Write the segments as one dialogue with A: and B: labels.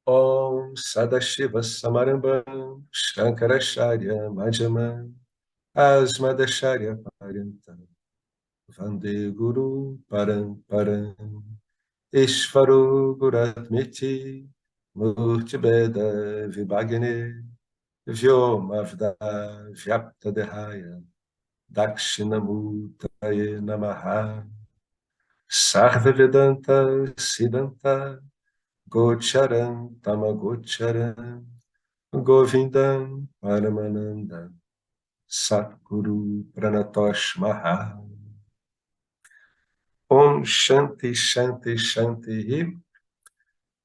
A: Om Sadashiva Samarambam Shankaracharya Madhyamam Asmadacharya Paryantam Vande Guru Paramparam Ishvaro Guratmiti Murtibeda Vibhagne Vyomavda Vyapta Dehaya Dakshinamutaye Namaha Sarva Vedanta Siddhanta Gocharam Tamagocharam Govindam Paramananda Satguru Pranatosh Maha Om Shanti Shanti Shanti.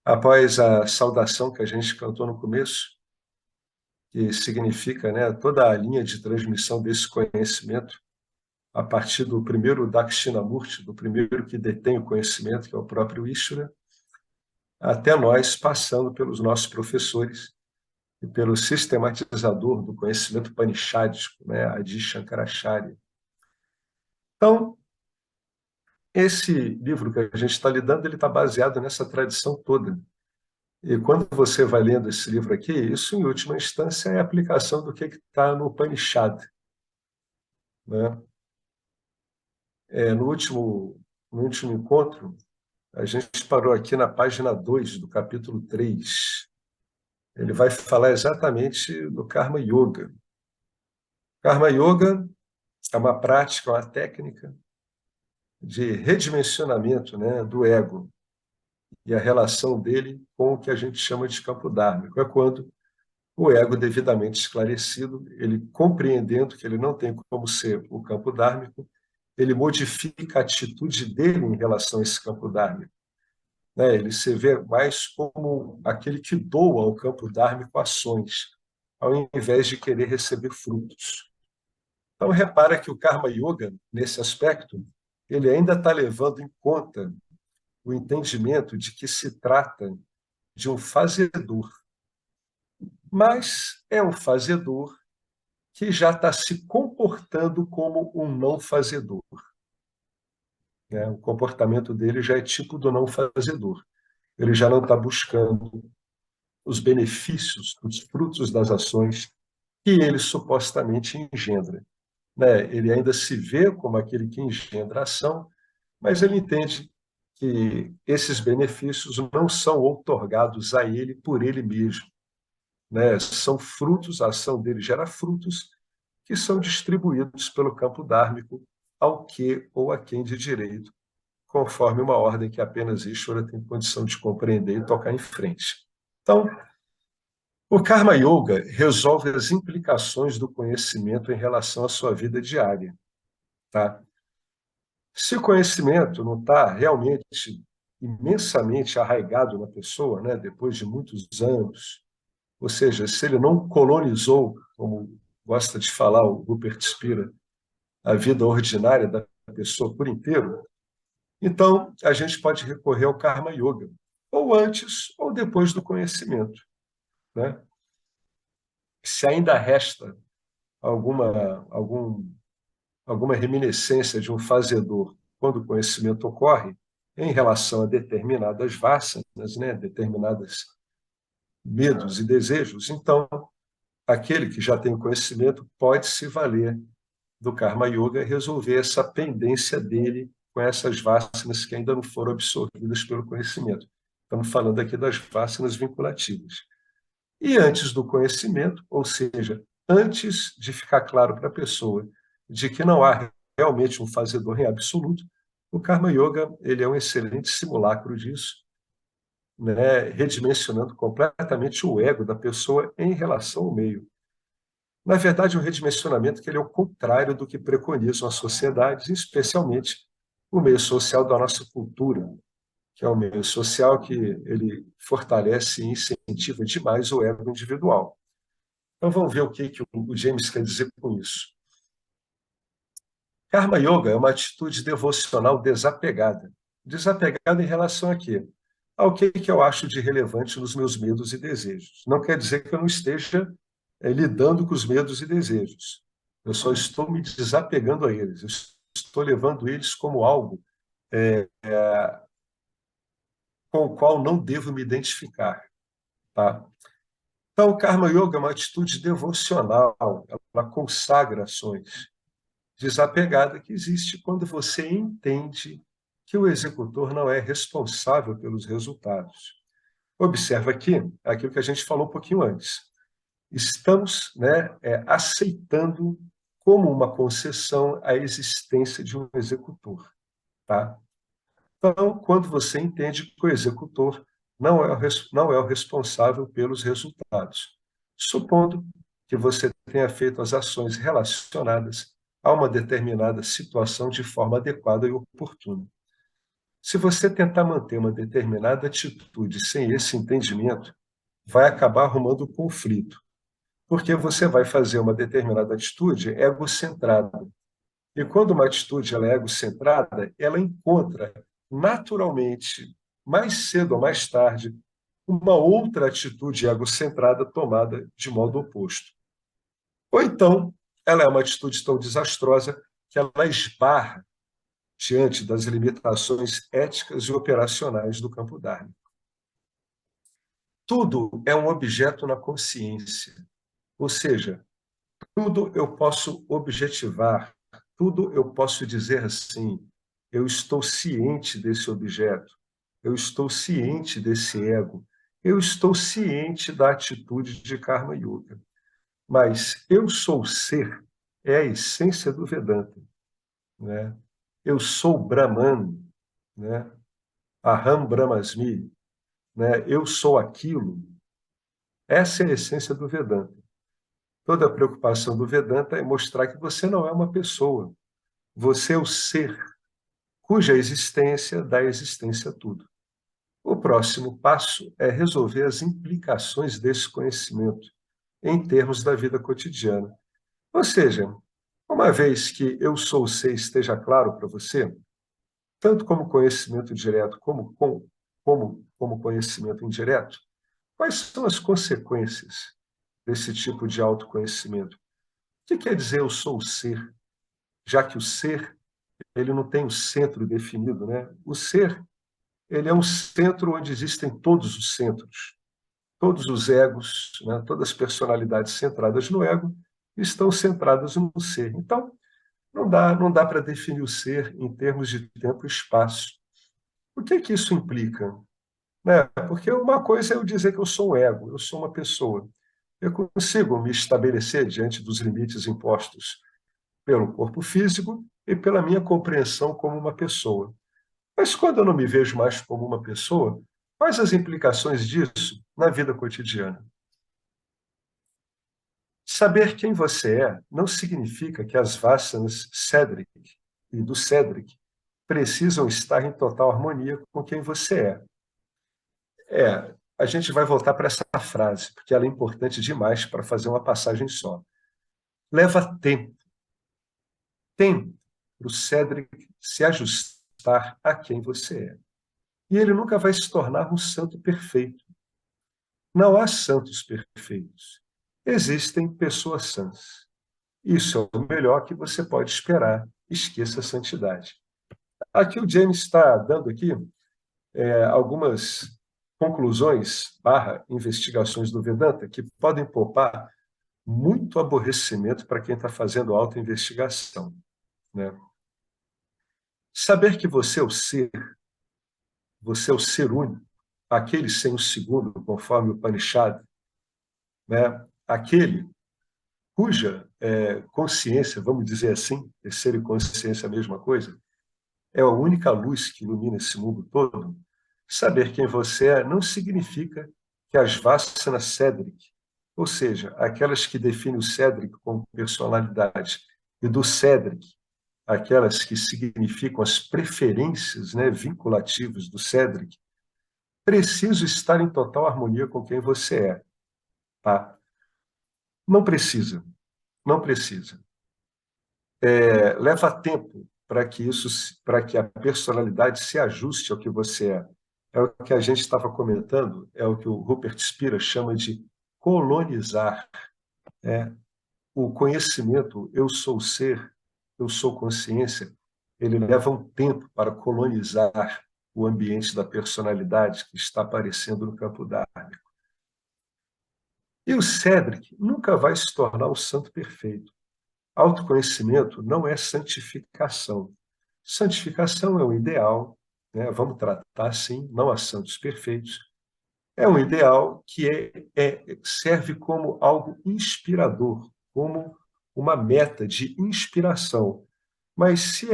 A: Após a saudação que a gente cantou no começo, que significa, né, toda a linha de transmissão desse conhecimento, a partir do primeiro Dakshinamurti, do primeiro que detém o conhecimento, que é o próprio Ishvara, até nós, passando pelos nossos professores e pelo sistematizador do conhecimento panichádico, né, Adi Shankaracharya. Então, esse livro que a gente está lidando, ele está baseado nessa tradição toda. E quando você vai lendo esse livro aqui, isso, em última instância, é a aplicação do que está no Upanishad, né? No último encontro, a gente parou aqui na página 2 do capítulo 3. Ele vai falar exatamente do Karma Yoga. Karma Yoga é uma prática, uma técnica de redimensionamento, né, do ego e a relação dele com o que a gente chama de campo dármico. É quando o ego devidamente esclarecido, ele compreendendo que ele não tem como ser o campo dármico, ele modifica a atitude dele em relação a esse campo dármico, né? Ele se vê mais como aquele que doa ao campo dármico ações, ao invés de querer receber frutos. Então, repara que o Karma Yoga, nesse aspecto, ele ainda está levando em conta o entendimento de que se trata de um fazedor, mas é um fazedor que já está se comportando como um não fazedor, né? O comportamento dele já é tipo do não fazedor. Ele já não está buscando os benefícios, os frutos das ações que ele supostamente engendra, né? Ele ainda se vê como aquele que engendra a ação, mas ele entende que esses benefícios não são outorgados a ele por ele mesmo, né? São frutos, a ação dele gera frutos que são distribuídos pelo campo dármico ao que ou a quem de direito, conforme uma ordem que apenas Ishvara tem condição de compreender e tocar em frente. Então, o Karma Yoga resolve as implicações do conhecimento em relação à sua vida diária, tá? Se o conhecimento não está realmente imensamente arraigado na pessoa, né, depois de muitos anos, ou seja, se ele não colonizou, como gosta de falar o Rupert Spira, a vida ordinária da pessoa por inteiro, então a gente pode recorrer ao Karma Yoga, ou antes ou depois do conhecimento, né? Se ainda resta alguma, algum, alguma reminiscência de um fazedor quando o conhecimento ocorre, em relação a determinadas vássanas, né, determinados medos e desejos, então aquele que já tem conhecimento pode se valer do Karma Yoga e resolver essa pendência dele com essas vássanas que ainda não foram absorvidas pelo conhecimento. Estamos falando aqui das vássanas vinculativas. E antes do conhecimento, ou seja, antes de ficar claro para a pessoa de que não há realmente um fazedor em absoluto, o Karma Yoga ele é um excelente simulacro disso, né, redimensionando completamente o ego da pessoa em relação ao meio. Na verdade, um redimensionamento que ele é o contrário do que preconizam as sociedades, especialmente o meio social da nossa cultura, que é o meio social que ele fortalece e incentiva demais o ego individual. Então vamos ver o que o James quer dizer com isso. Karma Yoga é uma atitude devocional desapegada. Desapegada em relação a quê? Ao que eu acho de relevante nos meus medos e desejos. Não quer dizer que eu não esteja lidando com os medos e desejos. Eu só estou me desapegando a eles. Eu estou levando eles como algo com o qual não devo me identificar. tá? Então, o Karma Yoga é uma atitude devocional, ela consagra ações desapegada que existe quando você entende que o executor não é responsável pelos resultados. Observa aqui aquilo que a gente falou um pouquinho antes. Estamos, né, aceitando como uma concessão a existência de um executor, tá? Então, quando você entende que o executor não é o responsável pelos resultados, supondo que você tenha feito as ações relacionadas a uma determinada situação de forma adequada e oportuna. Se você tentar manter uma determinada atitude sem esse entendimento, vai acabar arrumando conflito, porque você vai fazer uma determinada atitude egocentrada. E quando uma atitude ela é egocentrada, ela encontra naturalmente, mais cedo ou mais tarde, uma outra atitude egocentrada tomada de modo oposto. Ou então, ela é uma atitude tão desastrosa que ela esbarra diante das limitações éticas e operacionais do campo dharma. Tudo é um objeto na consciência, ou seja, tudo eu posso objetivar, tudo eu posso dizer assim, eu estou ciente desse objeto, eu estou ciente desse ego, eu estou ciente da atitude de Karma Yoga. Mas eu sou ser é a essência do Vedanta, né? Eu sou Brahman, né? Aham Brahmasmi, né? Eu sou aquilo. Essa é a essência do Vedanta. Toda a preocupação do Vedanta é mostrar que você não é uma pessoa. Você é o ser, cuja existência dá existência a tudo. O próximo passo é resolver as implicações desse conhecimento em termos da vida cotidiana. Ou seja, uma vez que eu sou o ser esteja claro para você, tanto como conhecimento direto como conhecimento indireto, quais são as consequências desse tipo de autoconhecimento? O que quer dizer eu sou o ser? Já que o ser ele não tem um centro definido, né? O ser ele é um centro onde existem todos os centros, todos os egos, né? Todas as personalidades centradas no ego estão centradas no ser. Então, não dá para definir o ser em termos de tempo e espaço. O que é que isso implica? Né? Porque uma coisa é eu dizer que eu sou um ego, eu sou uma pessoa. Eu consigo me estabelecer diante dos limites impostos pelo corpo físico e pela minha compreensão como uma pessoa. Mas quando eu não me vejo mais como uma pessoa, quais as implicações disso na vida cotidiana? Saber quem você é não significa que as vasanas Cedric e do Cedric precisam estar em total harmonia com quem você é. A gente vai voltar para essa frase, porque ela é importante demais para fazer uma passagem só. Leva tempo para o Cedric se ajustar a quem você é. E ele nunca vai se tornar um santo perfeito. Não há santos perfeitos. Existem pessoas sãs. Isso é o melhor que você pode esperar. Esqueça a santidade. Aqui o James está dando aqui algumas conclusões / investigações do Vedanta que podem poupar muito aborrecimento para quem está fazendo autoinvestigação, né? Saber que você é o ser único, aquele sem o segundo, conforme o Upanishad, né? Aquele cuja consciência, vamos dizer assim, terceira e consciência é a mesma coisa, é a única luz que ilumina esse mundo todo. Saber quem você é não significa que as vasanas Cedric, ou seja, aquelas que definem o Cedric como personalidade, e do Cedric, aquelas que significam as preferências, né, vinculativas do Cedric, precisam estar em total harmonia com quem você é. Tá? Não precisa, não precisa. Leva tempo para que a personalidade se ajuste ao que você é. É o que a gente estava comentando, é o que o Rupert Spira chama de colonizar. Né? O conhecimento, eu sou ser, eu sou consciência, ele leva um tempo para colonizar o ambiente da personalidade que está aparecendo no campo dármico. E o Cédric nunca vai se tornar um santo perfeito. Autoconhecimento não é santificação. Santificação é um ideal, né? Vamos tratar assim, não há santos perfeitos. É um ideal que serve como algo inspirador, como uma meta de inspiração. Mas se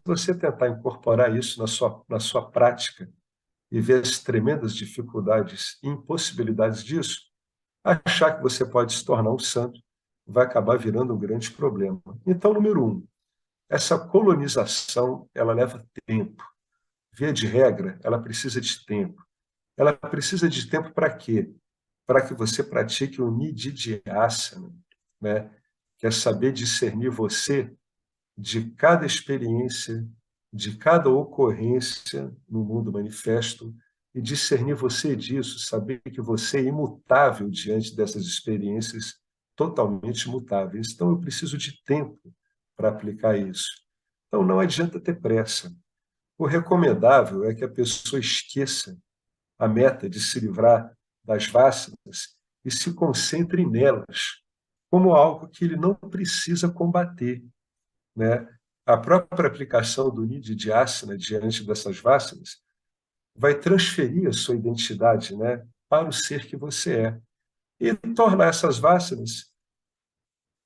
A: você tentar incorporar isso na sua prática e ver as tremendas dificuldades e impossibilidades disso, achar que você pode se tornar um santo vai acabar virando um grande problema. Então, número um, essa colonização ela leva tempo. Via de regra, ela precisa de tempo. Ela precisa de tempo para quê? Para que você pratique o nididhyasana, né? Que é saber discernir você de cada experiência, de cada ocorrência no mundo manifesto e discernir você disso, saber que você é imutável diante dessas experiências totalmente imutáveis. Então, eu preciso de tempo para aplicar isso. Então, não adianta ter pressa. O recomendável é que a pessoa esqueça a meta de se livrar das vássanas e se concentre nelas, como algo que ele não precisa combater, né? A própria aplicação do nididhyasana diante dessas vássanas vai transferir a sua identidade, né, para o ser que você é e tornar essas vássanas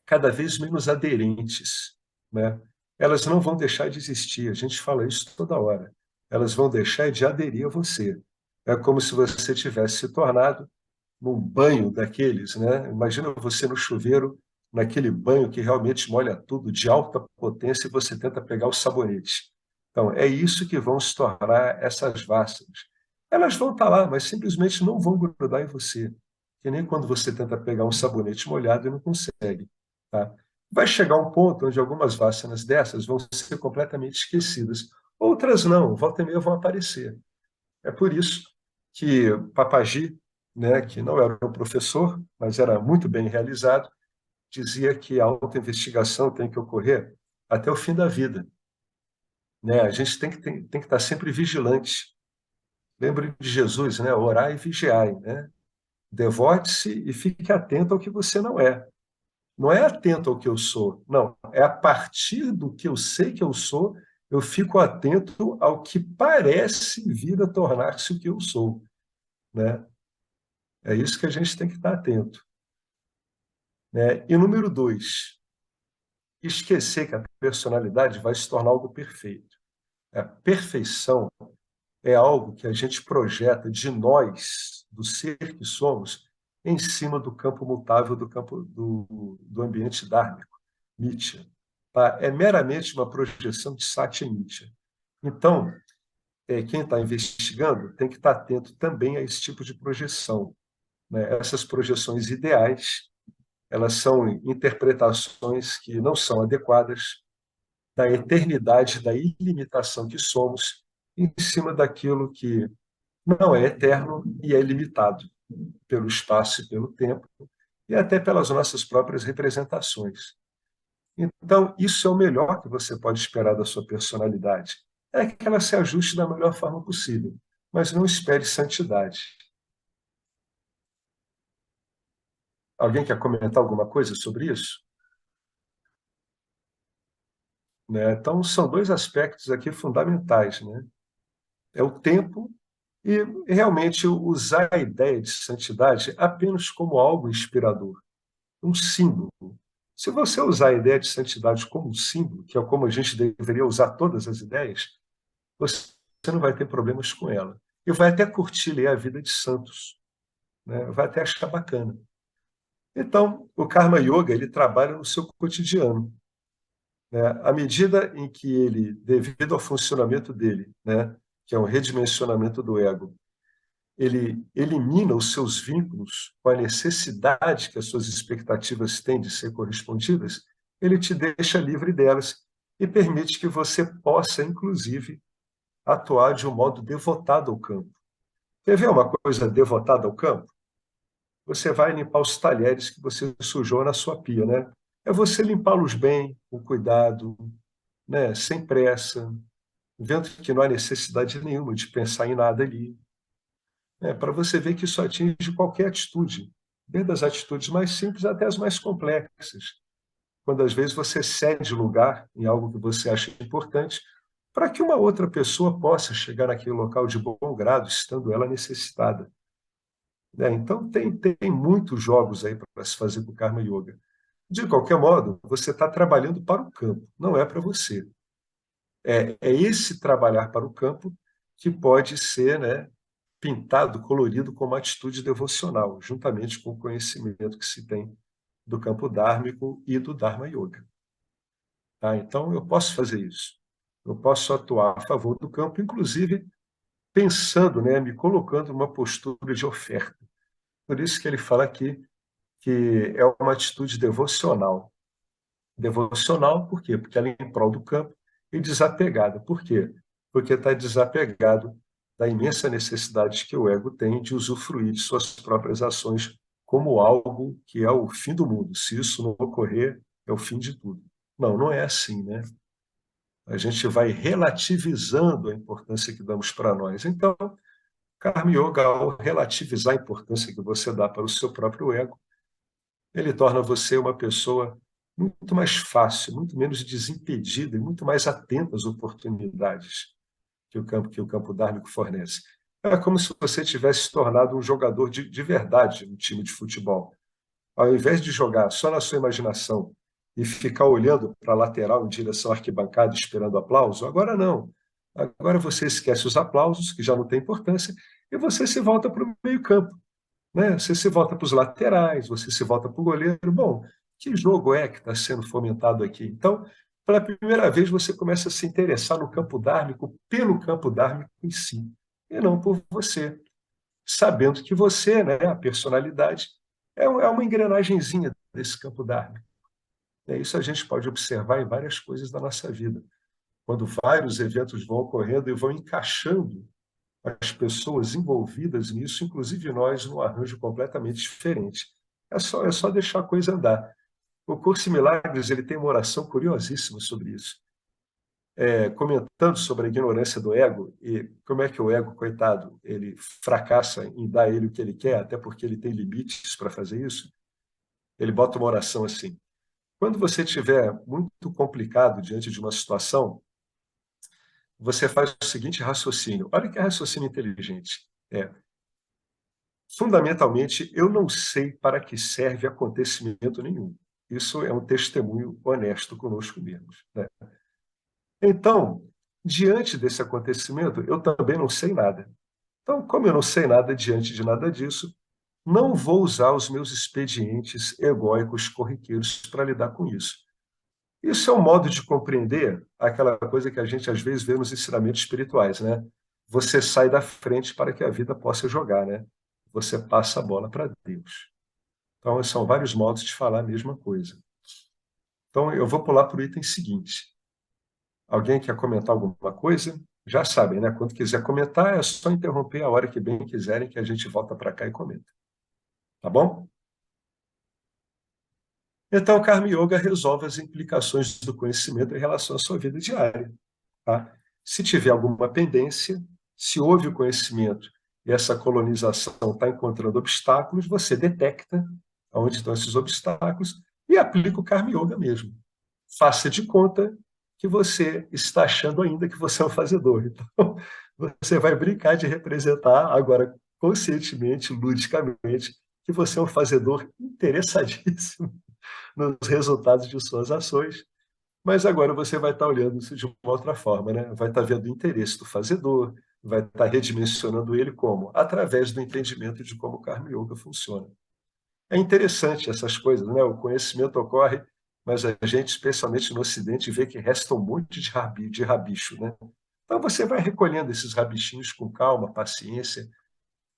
A: cada vez menos aderentes, né? Elas não vão deixar de existir, a gente fala isso toda hora. Elas vão deixar de aderir a você. É como se você tivesse se tornado num banho daqueles, né? Imagina você no chuveiro, naquele banho que realmente molha tudo, de alta potência, e você tenta pegar o sabonete. Então, é isso que vão se tornar essas vássanas. Elas vão estar lá, mas simplesmente não vão grudar em você. Que nem quando você tenta pegar um sabonete molhado e não consegue. Tá? Vai chegar um ponto onde algumas vássanas dessas vão ser completamente esquecidas. Outras não, volta e meia vão aparecer. É por isso que Papaji, né, que não era um professor, mas era muito bem realizado, dizia que a autoinvestigação tem que ocorrer até o fim da vida. Né? A gente tem que estar sempre vigilante. Lembre de Jesus, né? Orai e vigiai. Né? Devote-se e fique atento ao que você não é. Não é atento ao que eu sou, não. É a partir do que eu sei que eu sou, eu fico atento ao que parece vir a tornar-se o que eu sou. Né? É isso que a gente tem que estar atento. Né? E número dois, esquecer que a personalidade vai se tornar algo perfeito. A perfeição é algo que a gente projeta de nós, do ser que somos, em cima do campo mutável do campo do ambiente dármico, Nietzsche. Tá? É meramente uma projeção de Satya Nietzsche. Então, quem está investigando tem que estar atento também a esse tipo de projeção. Né? Essas projeções ideais, elas são interpretações que não são adequadas da eternidade, da ilimitação que somos, em cima daquilo que não é eterno e é limitado pelo espaço e pelo tempo, e até pelas nossas próprias representações. Então, isso é o melhor que você pode esperar da sua personalidade. É que ela se ajuste da melhor forma possível, mas não espere santidade. Alguém quer comentar alguma coisa sobre isso? Né? Então, são dois aspectos aqui fundamentais, né? É o tempo e realmente usar a ideia de santidade apenas como algo inspirador, um símbolo. Se você usar a ideia de santidade como um símbolo, que é como a gente deveria usar todas as ideias, você não vai ter problemas com ela. E vai até curtir ler a vida de santos, né? Vai até achar bacana. Então, o Karma Yoga ele trabalha no seu cotidiano. Né? À medida em que ele, devido ao funcionamento dele, né, que é um redimensionamento do ego, ele elimina os seus vínculos com a necessidade que as suas expectativas têm de ser correspondidas, ele te deixa livre delas e permite que você possa, inclusive, atuar de um modo devotado ao campo. Quer ver uma coisa devotada ao campo? Você vai limpar os talheres que você sujou na sua pia, né? É você limpá-los bem, com cuidado, né? Sem pressa, vendo que não há necessidade nenhuma de pensar em nada ali. Para você ver que isso atinge qualquer atitude, desde as atitudes mais simples até as mais complexas. Quando às vezes você cede lugar em algo que você acha importante para que uma outra pessoa possa chegar naquele local de bom grado, estando ela necessitada. Né? Então, tem muitos jogos aí para se fazer com o Karma Yoga. De qualquer modo, você está trabalhando para o campo, não é para você. É esse trabalhar para o campo que pode ser, né, pintado, colorido como atitude devocional, juntamente com o conhecimento que se tem do campo dármico e do Dharma Yoga. Tá? Então, eu posso fazer isso. Eu posso atuar a favor do campo, inclusive pensando, né, me colocando numa postura de oferta. Por isso que ele fala aqui que é uma atitude devocional. Devocional, por quê? Porque ela é em prol do campo e desapegada. Por quê? Porque está desapegado da imensa necessidade que o ego tem de usufruir de suas próprias ações como algo que é o fim do mundo. Se isso não ocorrer, é o fim de tudo. Não, não é assim, né? A gente vai relativizando a importância que damos para nós. Então, Karma Yoga, ao relativizar a importância que você dá para o seu próprio ego, ele torna você uma pessoa muito mais fácil, muito menos desimpedida e muito mais atenta às oportunidades que o campo dármico fornece. É como se você tivesse se tornado um jogador de verdade no time de futebol. Ao invés de jogar só na sua imaginação e ficar olhando para a lateral em direção à arquibancada esperando aplauso, agora não. Agora você esquece os aplausos, que já não tem importância, e você se volta para o meio-campo. Né? Você se volta para os laterais, você se volta para o goleiro. Bom, que jogo é que está sendo fomentado aqui? Então, pela primeira vez, você começa a se interessar no campo dármico, pelo campo dármico em si, e não por você, sabendo que você, né, a personalidade, é uma engrenagenzinha desse campo dármico. Isso a gente pode observar em várias coisas da nossa vida. Quando vários eventos vão ocorrendo e vão encaixando as pessoas envolvidas nisso, inclusive nós, num arranjo completamente diferente. É só deixar a coisa andar. O Curso em Milagres ele tem uma oração curiosíssima sobre isso, comentando sobre a ignorância do ego e como é que o ego, coitado, ele fracassa em dar a ele o que ele quer, até porque ele tem limites para fazer isso. Ele bota uma oração assim: quando você estiver muito complicado diante de uma situação, você faz o seguinte raciocínio. Olha que raciocínio inteligente. Fundamentalmente, eu não sei para que serve acontecimento nenhum. Isso é um testemunho honesto conosco mesmos. Né? Então, diante desse acontecimento, eu também não sei nada. Então, como eu não sei nada diante de nada disso, não vou usar os meus expedientes egóicos corriqueiros para lidar com isso. Isso é um modo de compreender aquela coisa que a gente às vezes vê nos ensinamentos espirituais, né? Você sai da frente para que a vida possa jogar, né? Você passa a bola para Deus. Então, são vários modos de falar a mesma coisa. Então, eu vou pular para o item seguinte. Alguém quer comentar alguma coisa? Já sabem, né? Quando quiser comentar, é só interromper a hora que bem quiserem, que a gente volta para cá e comenta. Tá bom? Então, o Karma Yoga resolve as implicações do conhecimento em relação à sua vida diária. Tá? Se tiver alguma pendência, se houve o conhecimento e essa colonização está encontrando obstáculos, você detecta onde estão esses obstáculos e aplica o Karma Yoga mesmo. Faça de conta que você está achando ainda que você é um fazedor. Então, você vai brincar de representar agora conscientemente, ludicamente, que você é um fazedor interessadíssimo nos resultados de suas ações, mas agora você vai estar olhando isso de uma outra forma, né? Vai estar vendo o interesse do fazedor, vai estar redimensionando ele como? Através do entendimento de como o Karma Yoga funciona. É interessante essas coisas, né? O conhecimento ocorre, mas a gente, especialmente no Ocidente, vê que resta um monte de rabicho, né? Então você vai recolhendo esses rabichinhos com calma, paciência,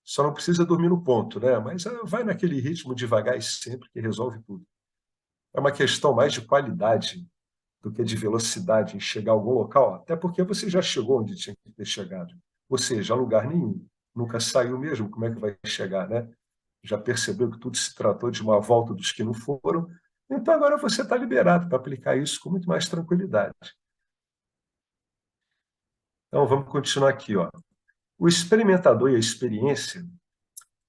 A: só não precisa dormir no ponto, né? Mas vai naquele ritmo devagar e sempre que resolve tudo. É uma questão mais de qualidade do que de velocidade em chegar a algum local, até porque você já chegou onde tinha que ter chegado. Ou seja, a lugar nenhum. Nunca saiu mesmo, como é que vai chegar, né? Já percebeu que tudo se tratou de uma volta dos que não foram, então agora você está liberado para aplicar isso com muito mais tranquilidade. Então vamos continuar aqui. Ó. O experimentador e a experiência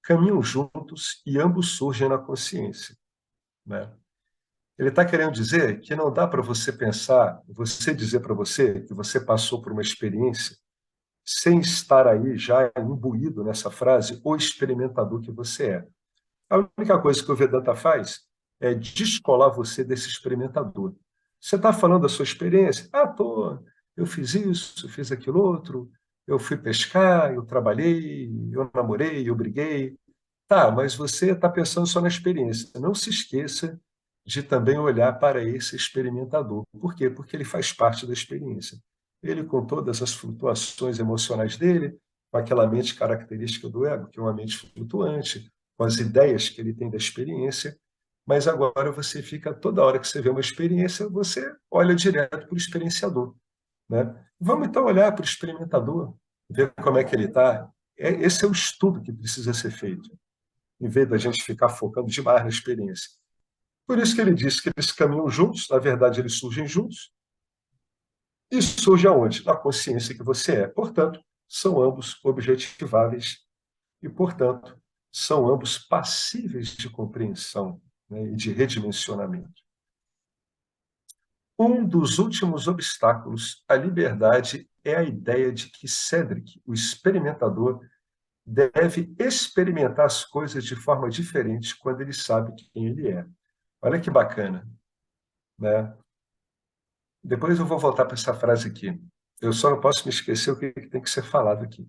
A: caminham juntos e ambos surgem na consciência, né? Ele está querendo dizer que não dá para você pensar, você dizer para você que você passou por uma experiência sem estar aí já imbuído nessa frase, o experimentador que você é. A única coisa que o Vedanta faz é descolar você desse experimentador. Você está falando da sua experiência? Ah, tô. Eu fiz isso, eu fiz aquilo outro, eu fui pescar, eu trabalhei, eu namorei, eu briguei. Tá, mas você está pensando só na experiência. Não se esqueça de também olhar para esse experimentador. Por quê? Porque ele faz parte da experiência. Ele, com todas as flutuações emocionais dele, com aquela mente característica do ego, que é uma mente flutuante, com as ideias que ele tem da experiência, mas agora você fica, toda hora que você vê uma experiência, você olha direto para o experienciador, né? Vamos então olhar para o experimentador, ver como é que ele está. Esse é o estudo que precisa ser feito, em vez da gente ficar focando demais na experiência. Por isso que ele disse que eles caminham juntos, na verdade eles surgem juntos, e surge aonde? Na consciência que você é. Portanto, são ambos objetiváveis e, portanto, são ambos passíveis de compreensão, né, e de redimensionamento. Um dos últimos obstáculos à liberdade é a ideia de que Cedric, o experimentador, deve experimentar as coisas de forma diferente quando ele sabe quem ele é. Olha que bacana, né? Depois eu vou voltar para essa frase aqui. Eu só não posso me esquecer o que tem que ser falado aqui.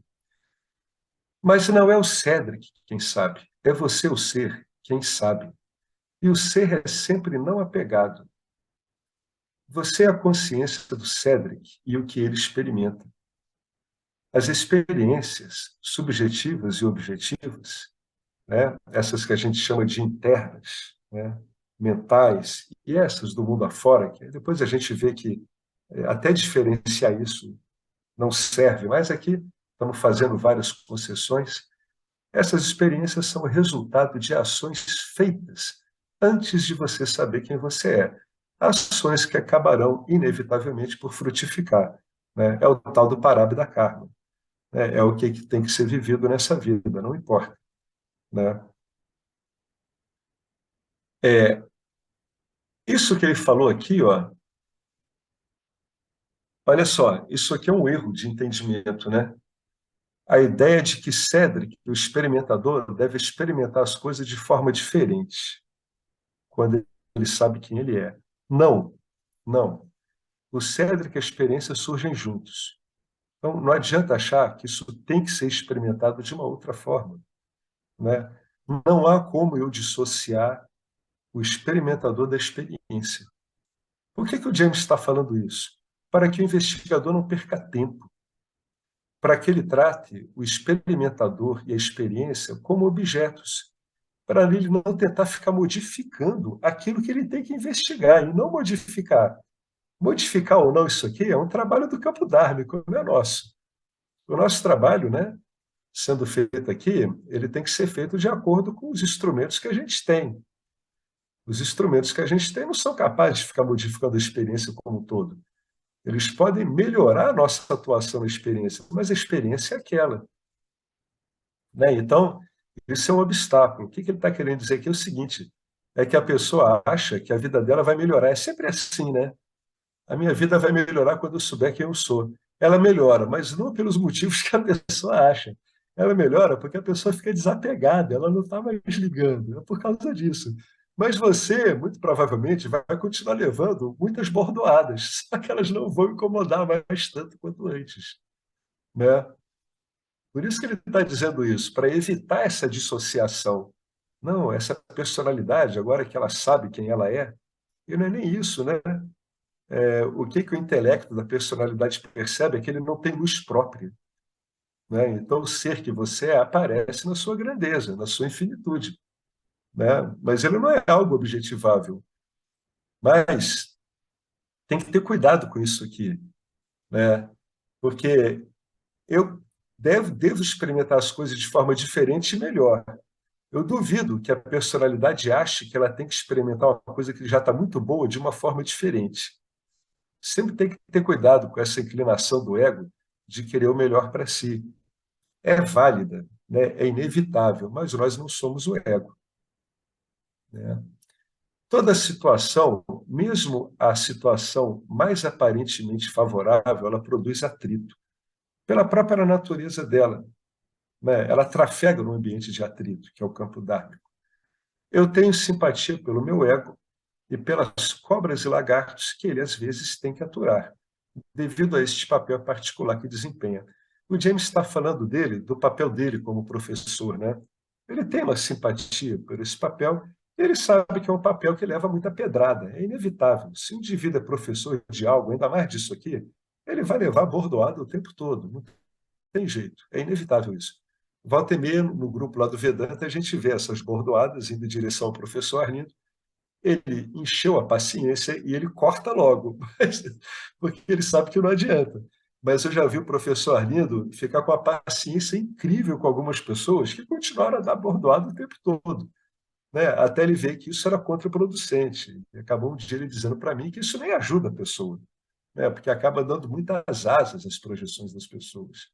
A: Mas não é o Cedric quem sabe, é você, o ser, quem sabe. E o ser é sempre não apegado. Você é a consciência do Cedric e o que ele experimenta. As experiências subjetivas e objetivas, né, essas que a gente chama de internas, né, mentais, e essas do mundo afora, que depois a gente vê que até diferenciar isso não serve, mas aqui estamos fazendo várias concessões. Essas experiências são resultado de ações feitas antes de você saber quem você é. Ações que acabarão, inevitavelmente, por frutificar, né? É o tal do parábito karma, né? É o que tem que ser vivido nessa vida, não importa, né? É, isso que ele falou aqui, ó, olha só, isso aqui é um erro de entendimento, né? A ideia de que Cedric, o experimentador, deve experimentar as coisas de forma diferente quando ele sabe quem ele é. Não, não. O Cedric e a experiência surgem juntos. Então, não adianta achar que isso tem que ser experimentado de uma outra forma, né? Não há como eu dissociar o experimentador da experiência. Por que o James está falando isso? Para que o investigador não perca tempo, para que ele trate o experimentador e a experiência como objetos, para ele não tentar ficar modificando aquilo que ele tem que investigar e não modificar. Modificar ou não isso aqui é um trabalho do campo dármico, não é nosso. O nosso trabalho, né, sendo feito aqui, ele tem que ser feito de acordo com os instrumentos que a gente tem. Os instrumentos que a gente tem não são capazes de ficar modificando a experiência como um todo. Eles podem melhorar a nossa atuação na experiência, mas a experiência é aquela, né? Então, isso é um obstáculo. O que ele está querendo dizer aqui é o seguinte, é que a pessoa acha que a vida dela vai melhorar. É sempre assim, né? A minha vida vai melhorar quando eu souber quem eu sou. Ela melhora, mas não pelos motivos que a pessoa acha. Ela melhora porque a pessoa fica desapegada, ela não está mais ligando. É por causa disso. Mas você, muito provavelmente, vai continuar levando muitas bordoadas, só que elas não vão incomodar mais tanto quanto antes, né? Por isso que ele está dizendo isso, para evitar essa dissociação. Não, essa personalidade, agora que ela sabe quem ela é, e não é nem isso, né? O que o intelecto da personalidade percebe é que ele não tem luz própria, né? Então, o ser que você é aparece na sua grandeza, na sua infinitude, né? Mas ele não é algo objetivável. Mas tem que ter cuidado com isso aqui, né? Porque eu devo experimentar as coisas de forma diferente e melhor. Eu duvido que a personalidade ache que ela tem que experimentar uma coisa que já está muito boa de uma forma diferente. Sempre tem que ter cuidado com essa inclinação do ego de querer o melhor para si. É válida, né? É inevitável, mas nós não somos o ego, né? Toda situação, mesmo a situação mais aparentemente favorável, ela produz atrito, pela própria natureza dela, né? Ela trafega no ambiente de atrito, que é o campo dármico. Eu tenho simpatia pelo meu ego e pelas cobras e lagartos que ele, às vezes, tem que aturar, devido a este papel particular que desempenha. O James está falando dele, do papel dele como professor, né? Ele tem uma simpatia por esse papel, e ele sabe que é um papel que leva muita pedrada, é inevitável. Se um indivíduo é professor de algo, ainda mais disso aqui, ele vai levar bordoada o tempo todo, não tem jeito, é inevitável isso. Volta e meia, no grupo lá do Vedanta, a gente vê essas bordoadas indo em direção ao professor Arlindo. Ele encheu a paciência e ele corta logo, porque ele sabe que não adianta. Mas eu já vi o professor Arlindo ficar com a paciência incrível com algumas pessoas que continuaram a dar bordoada o tempo todo, né? Até ele ver que isso era contraproducente. E acabou um dia ele dizendo para mim que isso nem ajuda a pessoa, né? Porque acaba dando muitas asas às projeções das pessoas,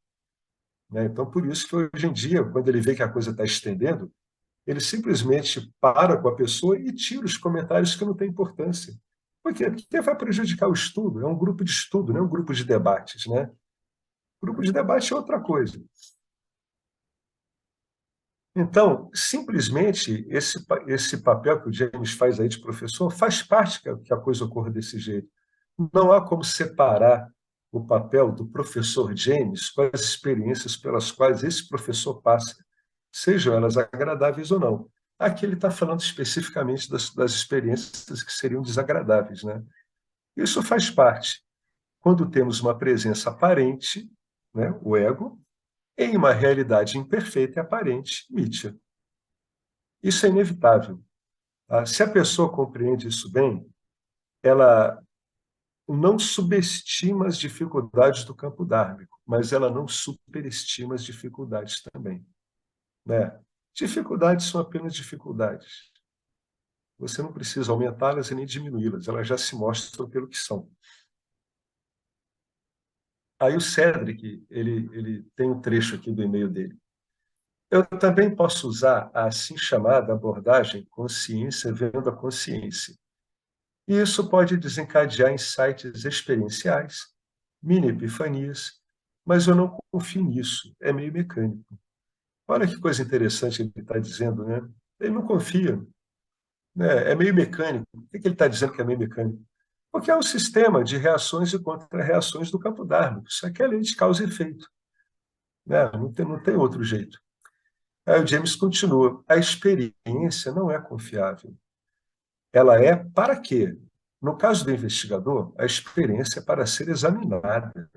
A: né? Então, por isso que hoje em dia, quando ele vê que a coisa está estendendo, ele simplesmente para com a pessoa e tira os comentários que não têm importância. Por quê? Porque vai prejudicar o estudo. É um grupo de estudo, não é um grupo de debates, né? Grupo de debate é outra coisa. Então, simplesmente, esse papel que o James faz aí de professor faz parte que a coisa ocorra desse jeito. Não há como separar o papel do professor James com as experiências pelas quais esse professor passa, sejam elas agradáveis ou não. Aqui ele está falando especificamente das experiências que seriam desagradáveis, né? Isso faz parte. Quando temos uma presença aparente, né, o ego, em uma realidade imperfeita e aparente, Mitya. Isso é inevitável. Tá? Se a pessoa compreende isso bem, ela não subestima as dificuldades do campo dármico, mas ela não superestima as dificuldades também, né? Dificuldades são apenas dificuldades. Você não precisa aumentá-las e nem diminuí-las, elas já se mostram pelo que são. Aí o Cedric, ele tem um trecho aqui do e-mail dele. Eu também posso usar a assim chamada abordagem consciência vendo a consciência. E isso pode desencadear insights experienciais, mini epifanias, mas eu não confio nisso, é meio mecânico. Olha que coisa interessante ele está dizendo, né? Ele não confia, né? É meio mecânico. Por que ele está dizendo que é meio mecânico? Porque é um sistema de reações e contra-reações do campo dármico. Isso aqui é lei de causa e efeito, né? Não tem outro jeito. Aí o James continua: a experiência não é confiável. Ela é para quê? No caso do investigador, a experiência é para ser examinada,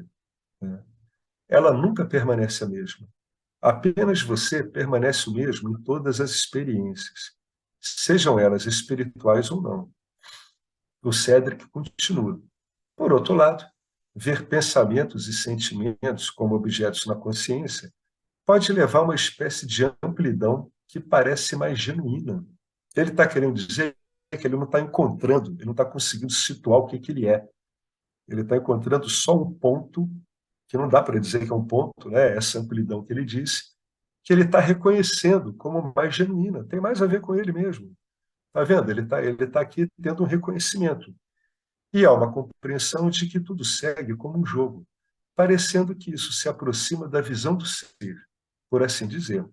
A: né? Ela nunca permanece a mesma. Apenas você permanece o mesmo em todas as experiências, sejam elas espirituais ou não. O Cedric continua. Por outro lado, ver pensamentos e sentimentos como objetos na consciência pode levar a uma espécie de amplidão que parece mais genuína. Ele está querendo dizer que ele não está encontrando, ele não está conseguindo situar o que ele é. Ele está encontrando só um ponto, que não dá para dizer que é um ponto, né? Essa amplidão que ele disse, que ele está reconhecendo como mais genuína. Tem mais a ver com ele mesmo. Está vendo? Ele tá aqui tendo um reconhecimento. E há uma compreensão de que tudo segue como um jogo, parecendo que isso se aproxima da visão do ser, por assim dizer.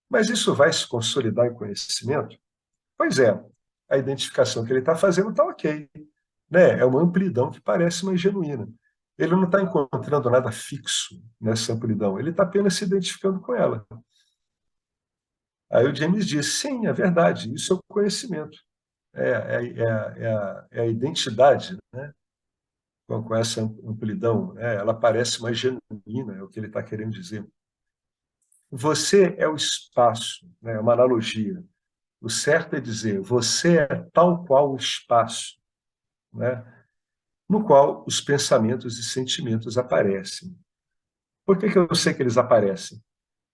A: Mas isso vai se consolidar em conhecimento? Pois é, a identificação que ele está fazendo está ok, né? É uma amplidão que parece mais genuína. Ele não está encontrando nada fixo nessa amplidão, ele está apenas se identificando com ela. Aí o James diz, sim, é verdade, isso é o conhecimento, é a identidade, né? Com essa amplidão, né? Ela parece mais genuína, é o que ele está querendo dizer. Você é o espaço, né? É uma analogia. O certo é dizer, você é tal qual o espaço, né? No qual os pensamentos e sentimentos aparecem. Por que eu sei que eles aparecem?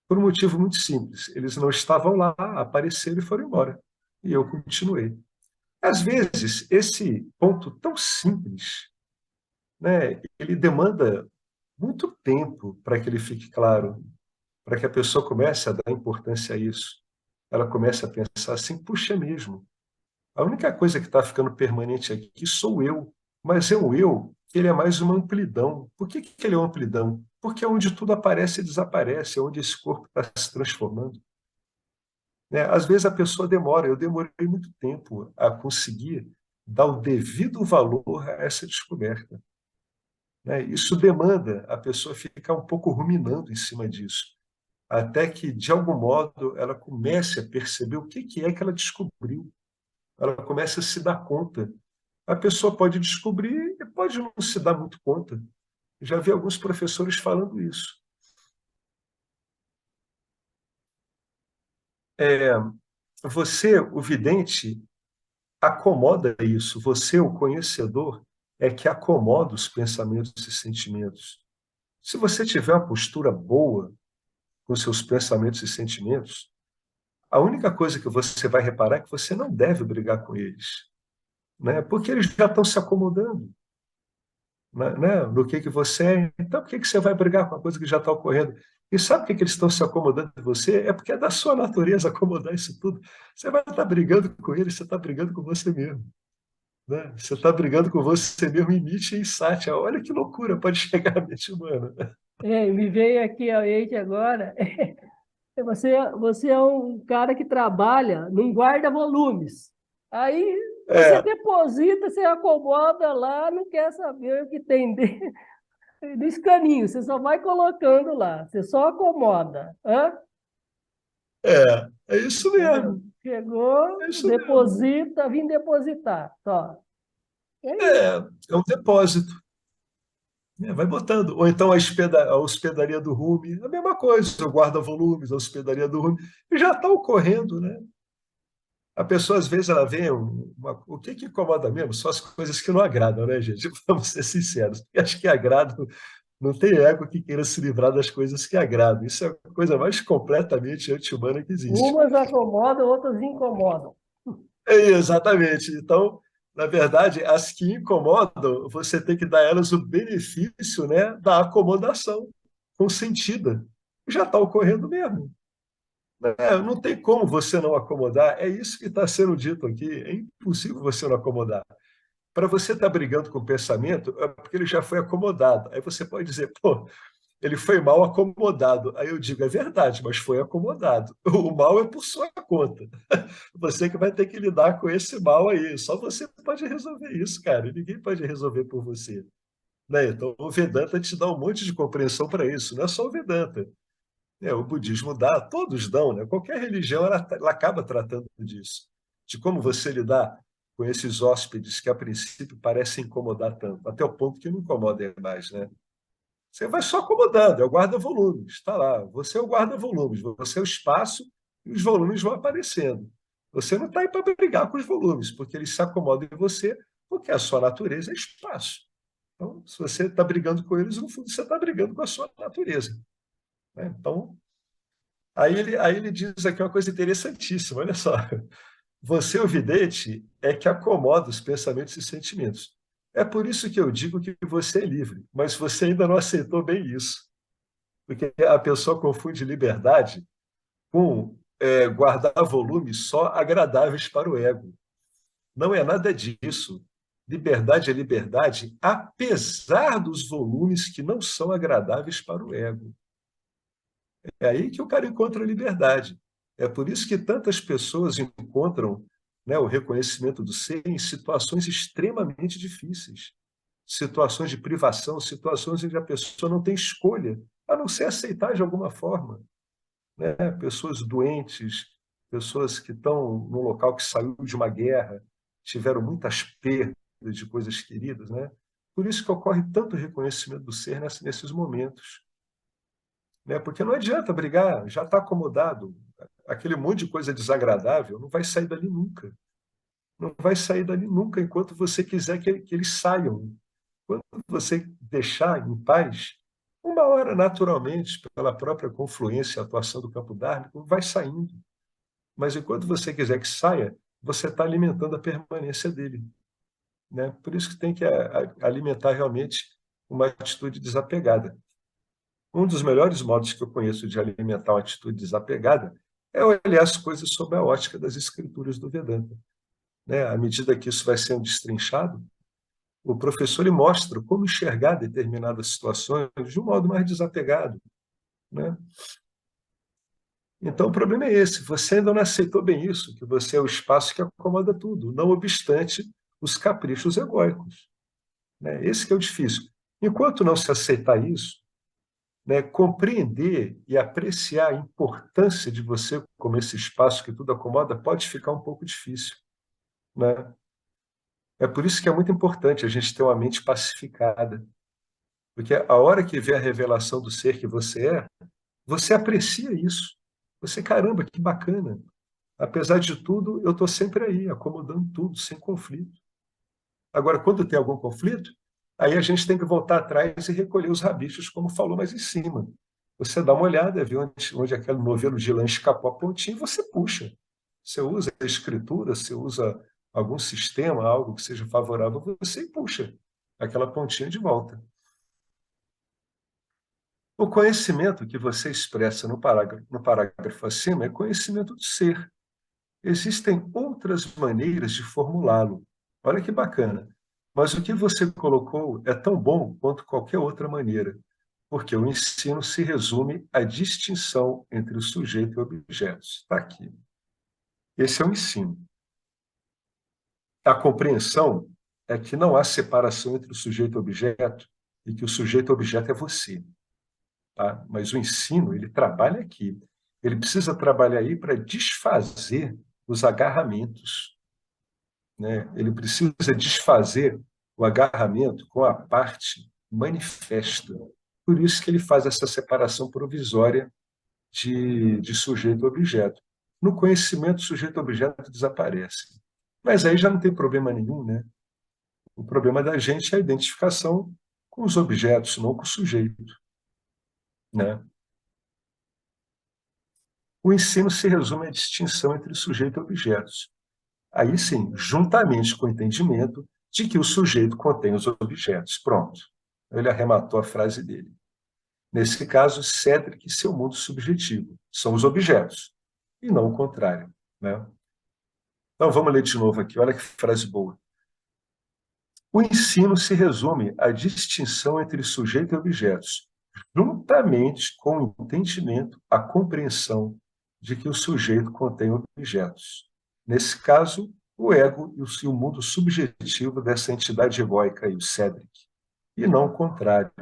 A: Por um motivo muito simples. Eles não estavam lá, apareceram e foram embora. E eu continuei. Às vezes, esse ponto tão simples, né, ele demanda muito tempo para que ele fique claro. para que a pessoa comece a dar importância a isso. Ela comece a pensar assim, puxa, é mesmo, a única coisa que está ficando permanente aqui sou eu, mas é um eu que ele é mais uma amplidão. Por que ele é uma amplidão? Porque é onde tudo aparece e desaparece, é onde esse corpo está se transformando. Né? Às vezes a pessoa demora, eu demorei muito tempo a conseguir dar o devido valor a essa descoberta. Né? Isso demanda a pessoa ficar um pouco ruminando em cima disso, até que, de algum modo, ela comece a perceber o que é que ela descobriu, ela comece a se dar conta. A pessoa pode descobrir e pode não se dar muito conta. Já vi alguns professores falando isso. É, você, o vidente, acomoda isso. Você, o conhecedor, é que acomoda os pensamentos e sentimentos. Se você tiver uma postura boa com seus pensamentos e sentimentos, a única coisa que você vai reparar é que você não deve brigar com eles, né? Porque eles já estão se acomodando, né? No que você é. Então, por que você vai brigar com a coisa que já está ocorrendo? E sabe por que eles estão se acomodando de você? É porque é da sua natureza acomodar isso tudo. Você vai estar brigando com eles, você está brigando com você mesmo. Né? Você está brigando com você mesmo em Nietzsche e em Sátia. Olha que loucura pode chegar a mente humana.
B: Me veio aqui a mente agora. Você é um cara que trabalha num guarda-volumes. Aí você
A: É,
B: deposita, você acomoda lá, não quer saber o que tem dentro dos caninhos. Você só vai colocando lá, você só acomoda. Hã?
A: é isso
B: Entendeu?
A: mesmo. É
B: Chegou,
A: isso mesmo.
B: deposita, vim depositar. Só. É isso.
A: É um depósito. Né? Vai botando. Ou então a hospedaria do Rume, a mesma coisa, o guarda-volumes, a hospedaria do Rume, já está ocorrendo, né? A pessoa, às vezes, ela vê o que incomoda mesmo? São as coisas que não agradam, né, gente? Vamos ser sinceros. Porque acho que agradam, não tem ego que queira se livrar das coisas que agradam. Isso é a coisa mais completamente anti-humana que existe.
B: Umas acomodam, outras incomodam.
A: É, exatamente. Então, na verdade, as que incomodam, você tem que dar a elas o benefício, né, da acomodação consentida. Já está ocorrendo mesmo. Né? Não tem como você não acomodar. É isso que está sendo dito aqui. É impossível você não acomodar. Para você estar brigando com o pensamento, é porque ele já foi acomodado. Aí você pode dizer, pô, ele foi mal acomodado. Aí eu digo, é verdade, mas foi acomodado. O mal é por sua conta. Você que vai ter que lidar com esse mal aí. Só você pode resolver isso, cara. Ninguém pode resolver por você. Né? Então, o Vedanta te dá um monte de compreensão para isso. Não é só o Vedanta. O budismo dá, todos dão. Né? Qualquer religião ela acaba tratando disso. De como você lidar com esses hóspedes que, a princípio, parecem incomodar tanto. Até o ponto que não incomodem mais, né? Você vai só acomodando, é o guarda-volumes, está lá. Você é o guarda-volumes, você é o espaço e os volumes vão aparecendo. Você não está aí para brigar com os volumes, porque eles se acomodam em você, porque a sua natureza é espaço. Então, se você está brigando com eles, no fundo, você está brigando com a sua natureza. Né? Então, aí ele diz aqui uma coisa interessantíssima, olha só. Você, o vidente, é que acomoda os pensamentos e sentimentos. É por isso que eu digo que você é livre, mas você ainda não aceitou bem isso. Porque a pessoa confunde liberdade com guardar volumes só agradáveis para o ego. Não é nada disso. Liberdade é liberdade, apesar dos volumes que não são agradáveis para o ego. É aí que o cara encontra a liberdade. É por isso que tantas pessoas encontram, né, o reconhecimento do ser em situações extremamente difíceis, situações de privação, situações em que a pessoa não tem escolha, a não ser aceitar de alguma forma. Né? Pessoas doentes, pessoas que estão no local que saiu de uma guerra, tiveram muitas perdas de coisas queridas. Né? Por isso que ocorre tanto reconhecimento do ser nesses momentos. Né? Porque não adianta brigar, já está acomodado. Aquele monte de coisa desagradável não vai sair dali nunca. Não vai sair dali nunca enquanto você quiser que eles saiam. Quando você deixar em paz, uma hora, naturalmente, pela própria confluência e atuação do campo dármico, vai saindo. Mas enquanto você quiser que saia, você está alimentando a permanência dele. Né? Por isso que tem que alimentar realmente uma atitude desapegada. Um dos melhores modos que eu conheço de alimentar uma atitude desapegada é olhar as coisas sob a ótica das escrituras do Vedanta. Né? À medida que isso vai sendo destrinchado, o professor ele mostra como enxergar determinadas situações de um modo mais desapegado. Né? Então, o problema é esse. Você ainda não aceitou bem isso, que você é o espaço que acomoda tudo, não obstante os caprichos egóicos. Né? Esse que é o difícil. Enquanto não se aceitar isso, né, compreender e apreciar a importância de você como esse espaço que tudo acomoda pode ficar um pouco difícil. Né? É por isso que é muito importante a gente ter uma mente pacificada. Porque a hora que vê a revelação do ser que você é, você aprecia isso. Você, caramba, que bacana. Apesar de tudo, eu estou sempre aí, acomodando tudo, sem conflito. Agora, quando tem algum conflito, aí a gente tem que voltar atrás e recolher os rabichos, como falou mais em cima. Você dá uma olhada, vê onde aquele novelo de lã escapou a pontinha e você puxa. Você usa a escritura, você usa algum sistema, algo que seja favorável a você e puxa aquela pontinha de volta. O conhecimento que você expressa no parágrafo acima é conhecimento do ser. Existem outras maneiras de formulá-lo. Olha que bacana. Mas o que você colocou é tão bom quanto qualquer outra maneira, porque o ensino se resume à distinção entre o sujeito e objetos. Está aqui. Esse é o ensino. A compreensão é que não há separação entre o sujeito e o objeto e que o sujeito e o objeto é você. Tá? Mas o ensino, ele trabalha aqui. Ele precisa trabalhar aí para desfazer os agarramentos. Né? Ele precisa desfazer o agarramento com a parte manifesta. Por isso que ele faz essa separação provisória de sujeito e objeto. No conhecimento, sujeito e objeto desaparecem. Mas aí já não tem problema nenhum, né? O problema da gente é a identificação com os objetos, não com o sujeito. Né? O ensino se resume à distinção entre sujeito e objetos. Aí sim, juntamente com o entendimento de que o sujeito contém os objetos. Pronto. Ele arrematou a frase dele. Nesse caso, Cédric e seu mundo subjetivo são os objetos, e não o contrário. Né? Então, vamos ler de novo aqui. Olha que frase boa. O ensino se resume à distinção entre sujeito e objetos, juntamente com o entendimento, a compreensão de que o sujeito contém objetos. Nesse caso, o ego e o mundo subjetivo dessa entidade egóica, aí, o Cédric, e não o contrário.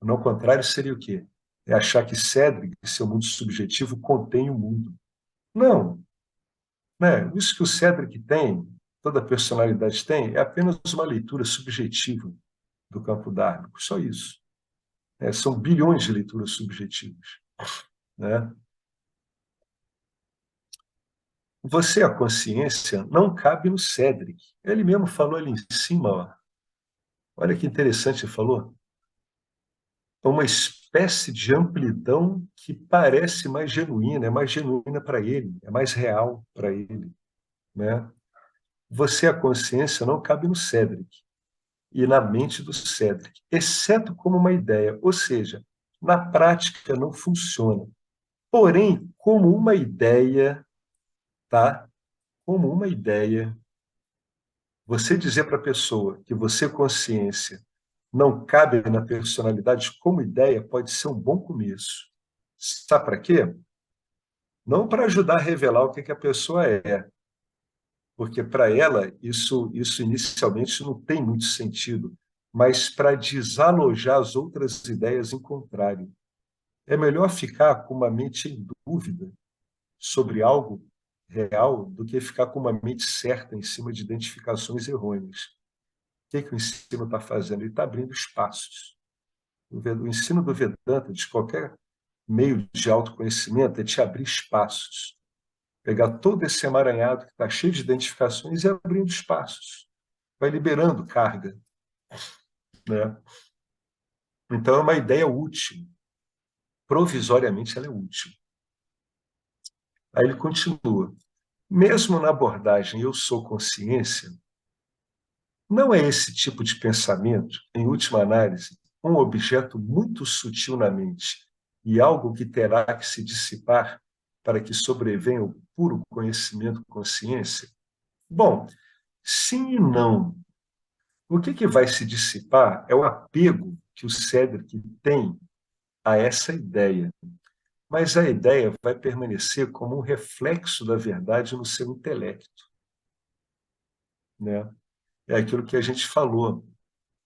A: O não contrário seria o quê? É achar que Cédric, seu mundo subjetivo, contém o mundo. Não. Né? Isso que o Cédric tem, toda a personalidade tem, é apenas uma leitura subjetiva do campo dármico, só isso. São bilhões de leituras subjetivas. Né? Você, a consciência, não cabe no Cédric. Ele mesmo falou ali em cima, ó. Olha que interessante ele falou. É uma espécie de amplidão que parece mais genuína, é mais genuína para ele, é mais real para ele. Né? Você, a consciência, não cabe no Cédric e na mente do Cédric, exceto como uma ideia, ou seja, na prática não funciona. Porém, como uma ideia, tá? Como uma ideia, você dizer para a pessoa que você, consciência, não cabe na personalidade como ideia pode ser um bom começo. Sabe para quê? Não para ajudar a revelar o que a pessoa é, porque para ela isso inicialmente não tem muito sentido, mas para desalojar as outras ideias em contrário. É melhor ficar com uma mente em dúvida sobre algo real do que ficar com uma mente certa em cima de identificações errôneas. O que o ensino está fazendo? Ele está abrindo espaços. O ensino do Vedanta, de qualquer meio de autoconhecimento, é te abrir espaços. Pegar todo esse emaranhado que está cheio de identificações e abrindo espaços. Vai liberando carga. Né? Então, é uma ideia útil. Provisoriamente, ela é útil. Aí ele continua. Mesmo na abordagem eu sou consciência, não é esse tipo de pensamento, em última análise, um objeto muito sutil na mente e algo que terá que se dissipar para que sobrevenha o puro conhecimento consciência? Bom, sim e não. O que vai se dissipar é o apego que o Cedric tem a essa ideia. Mas a ideia vai permanecer como um reflexo da verdade no seu intelecto, né? É aquilo que a gente falou.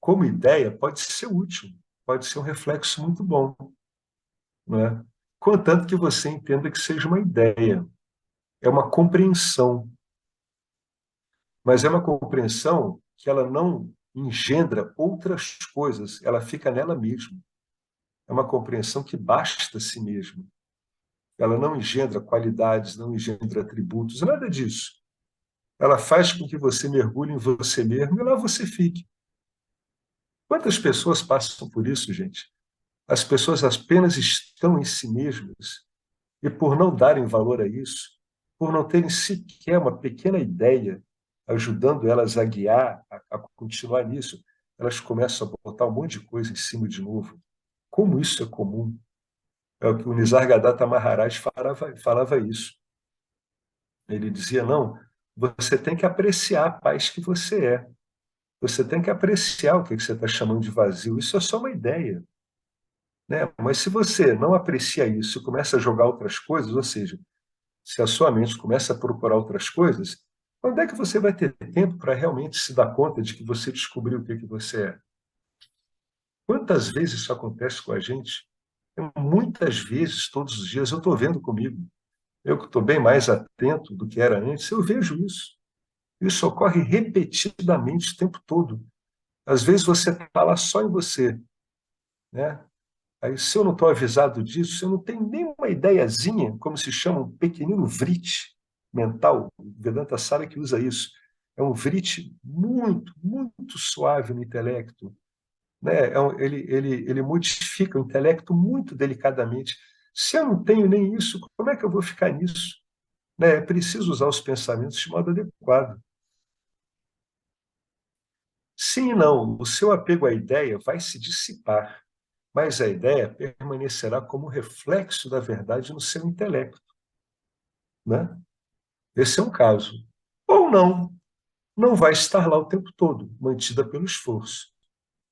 A: Como ideia, pode ser útil, pode ser um reflexo muito bom, né? Contanto que você entenda que seja uma ideia, é uma compreensão, mas é uma compreensão que ela não engendra outras coisas, ela fica nela mesma. É uma compreensão que basta a si mesma. Ela não engendra qualidades, não engendra atributos, nada disso. Ela faz com que você mergulhe em você mesmo e lá você fique. Quantas pessoas passam por isso, gente? As pessoas apenas estão em si mesmas e, por não darem valor a isso, por não terem sequer uma pequena ideia ajudando elas a guiar, a continuar nisso, elas começam a botar um monte de coisa em cima de novo. Como isso é comum? É o que o Nisargadatta Maharaj falava isso. Ele dizia, não, você tem que apreciar a paz que você é. Você tem que apreciar o que você está chamando de vazio. Isso é só uma ideia, né? Mas se você não aprecia isso e começa a jogar outras coisas, ou seja, se a sua mente começa a procurar outras coisas, quando é que você vai ter tempo para realmente se dar conta de que você descobriu o que você é? Quantas vezes isso acontece com a gente? Muitas vezes, todos os dias, eu estou vendo comigo. Eu que estou bem mais atento do que era antes, eu vejo isso. Isso ocorre repetidamente o tempo todo. Às vezes você está lá só em você, né? Aí, se eu não estou avisado disso, se eu não tenho nenhuma ideiazinha, como se chama, um pequenino vrite mental, o Vedanta Sara que usa isso, é um vrite muito, muito suave no intelecto, né? Ele modifica o intelecto muito delicadamente. Se eu não tenho nem isso, como é que eu vou ficar nisso? Né? É preciso usar os pensamentos de modo adequado. Sim e não, o seu apego à ideia vai se dissipar, mas a ideia permanecerá como reflexo da verdade no seu intelecto, né? Esse é um caso. Ou não, não vai estar lá o tempo todo, mantida pelo esforço,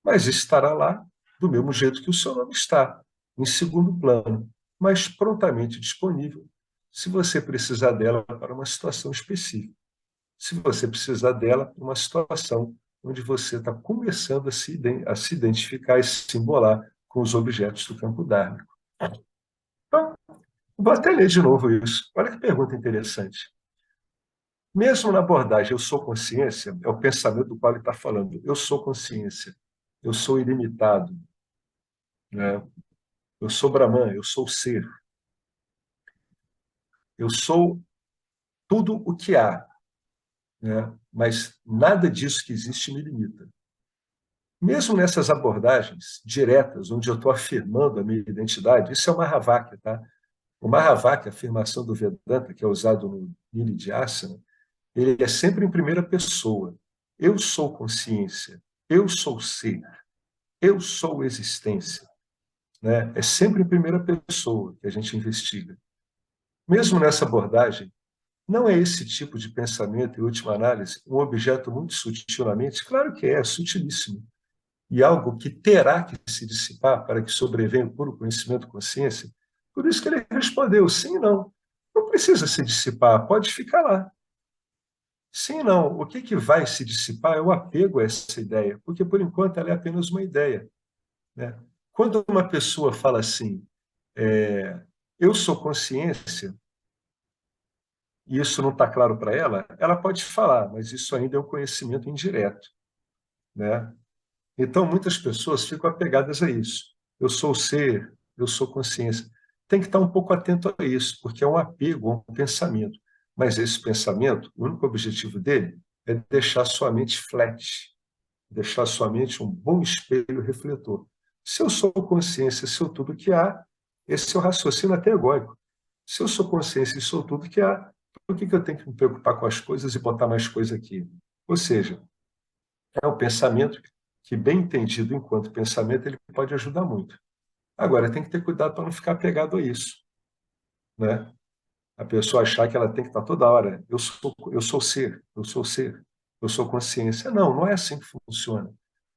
A: mas estará lá do mesmo jeito que o seu nome está, em segundo plano, mas prontamente disponível, se você precisar dela para uma situação específica. Se você precisar dela para uma situação onde você está começando a se identificar e se embolar com os objetos do campo dármico. Então, vou até ler de novo isso. Olha que pergunta interessante. Mesmo na abordagem eu sou consciência, é o pensamento do qual ele está falando. Eu sou consciência, eu sou ilimitado, né? Eu sou Brahman, eu sou ser, eu sou tudo o que há, né? Mas nada disso que existe me limita. Mesmo nessas abordagens diretas, onde eu estou afirmando a minha identidade, isso é o Mahavakya, tá? O Mahavakya, a afirmação do Vedanta, que é usado no Nididhyasana, ele é sempre em primeira pessoa. Eu sou consciência, eu sou ser, eu sou existência, né? É sempre em primeira pessoa que a gente investiga. Mesmo nessa abordagem, não é esse tipo de pensamento, em última análise, um objeto muito sutil na mente? Claro que é sutilíssimo. E algo que terá que se dissipar para que sobrevenha o puro conhecimento consciência. Por isso que ele respondeu sim e não. Não precisa se dissipar, pode ficar lá. Sim e não. O que vai se dissipar é o apego a essa ideia, porque por enquanto ela é apenas uma ideia, né? Quando uma pessoa fala assim, eu sou consciência, e isso não está claro para ela, ela pode falar, mas isso ainda é um conhecimento indireto, né? Então, muitas pessoas ficam apegadas a isso. Eu sou o ser, eu sou consciência. Tem que estar um pouco atento a isso, porque é um apego a um pensamento. Mas esse pensamento, o único objetivo dele é deixar sua mente flat, deixar sua mente um bom espelho refletor. Se eu sou consciência, se eu tudo que há, esse é o raciocínio até egóico. Se eu sou consciência e sou tudo que há, por que eu tenho que me preocupar com as coisas e botar mais coisa aqui? Ou seja, é um pensamento que, bem entendido enquanto pensamento, ele pode ajudar muito. Agora, tem que ter cuidado para não ficar apegado a isso, né? A pessoa achar que ela tem que estar toda hora, eu sou ser, eu sou ser, eu sou consciência. Não, não é assim que funciona.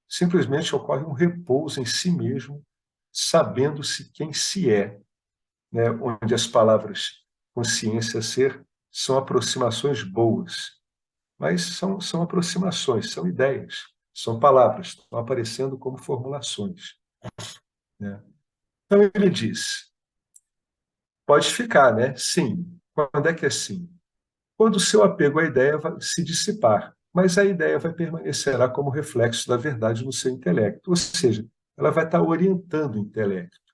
A: Simplesmente ocorre um repouso em si mesmo, sabendo-se quem se é, né? Onde as palavras consciência, ser, são aproximações boas, mas são aproximações, são ideias, são palavras, estão aparecendo como formulações, né? Então ele diz, pode ficar, né? Sim. Quando é que é sim? Quando o seu apego à ideia vai se dissipar, mas a ideia vai permanecerá como reflexo da verdade no seu intelecto, ou seja, ela vai estar orientando o intelecto,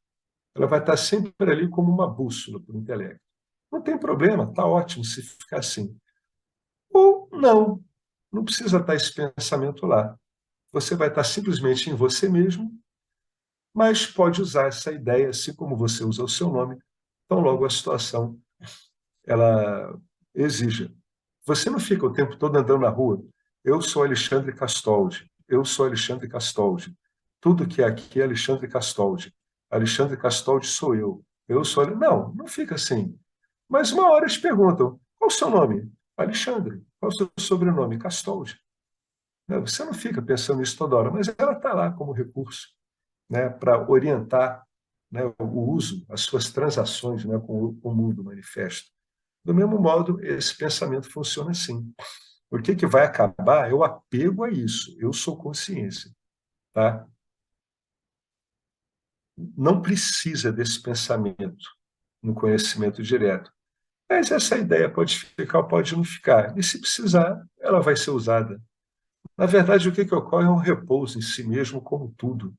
A: ela vai estar sempre ali como uma bússola para o intelecto. Não tem problema, está ótimo se ficar assim. Ou não, não precisa estar esse pensamento lá. Você vai estar simplesmente em você mesmo, mas pode usar essa ideia, assim como você usa o seu nome, tão logo a situação ela exija. Você não fica o tempo todo andando na rua. Eu sou Alexandre Castoldi. Eu sou Alexandre Castoldi. Tudo que é aqui é Alexandre Castoldi. Alexandre Castoldi sou eu. Eu sou. Não, não fica assim. Mas uma hora eles perguntam: qual o seu nome? Alexandre. Qual o seu sobrenome? Castoldi. Né, você não fica pensando nisso toda hora, mas ela está lá como recurso, né, para orientar, né, o uso, as suas transações, né, com o mundo manifesto. Do mesmo modo, esse pensamento funciona assim. O que vai acabar é o apego a isso. Eu sou consciência. Tá? Não precisa desse pensamento no conhecimento direto. Mas essa ideia pode ficar ou pode não ficar. E se precisar, ela vai ser usada. Na verdade, o que ocorre é um repouso em si mesmo, como tudo.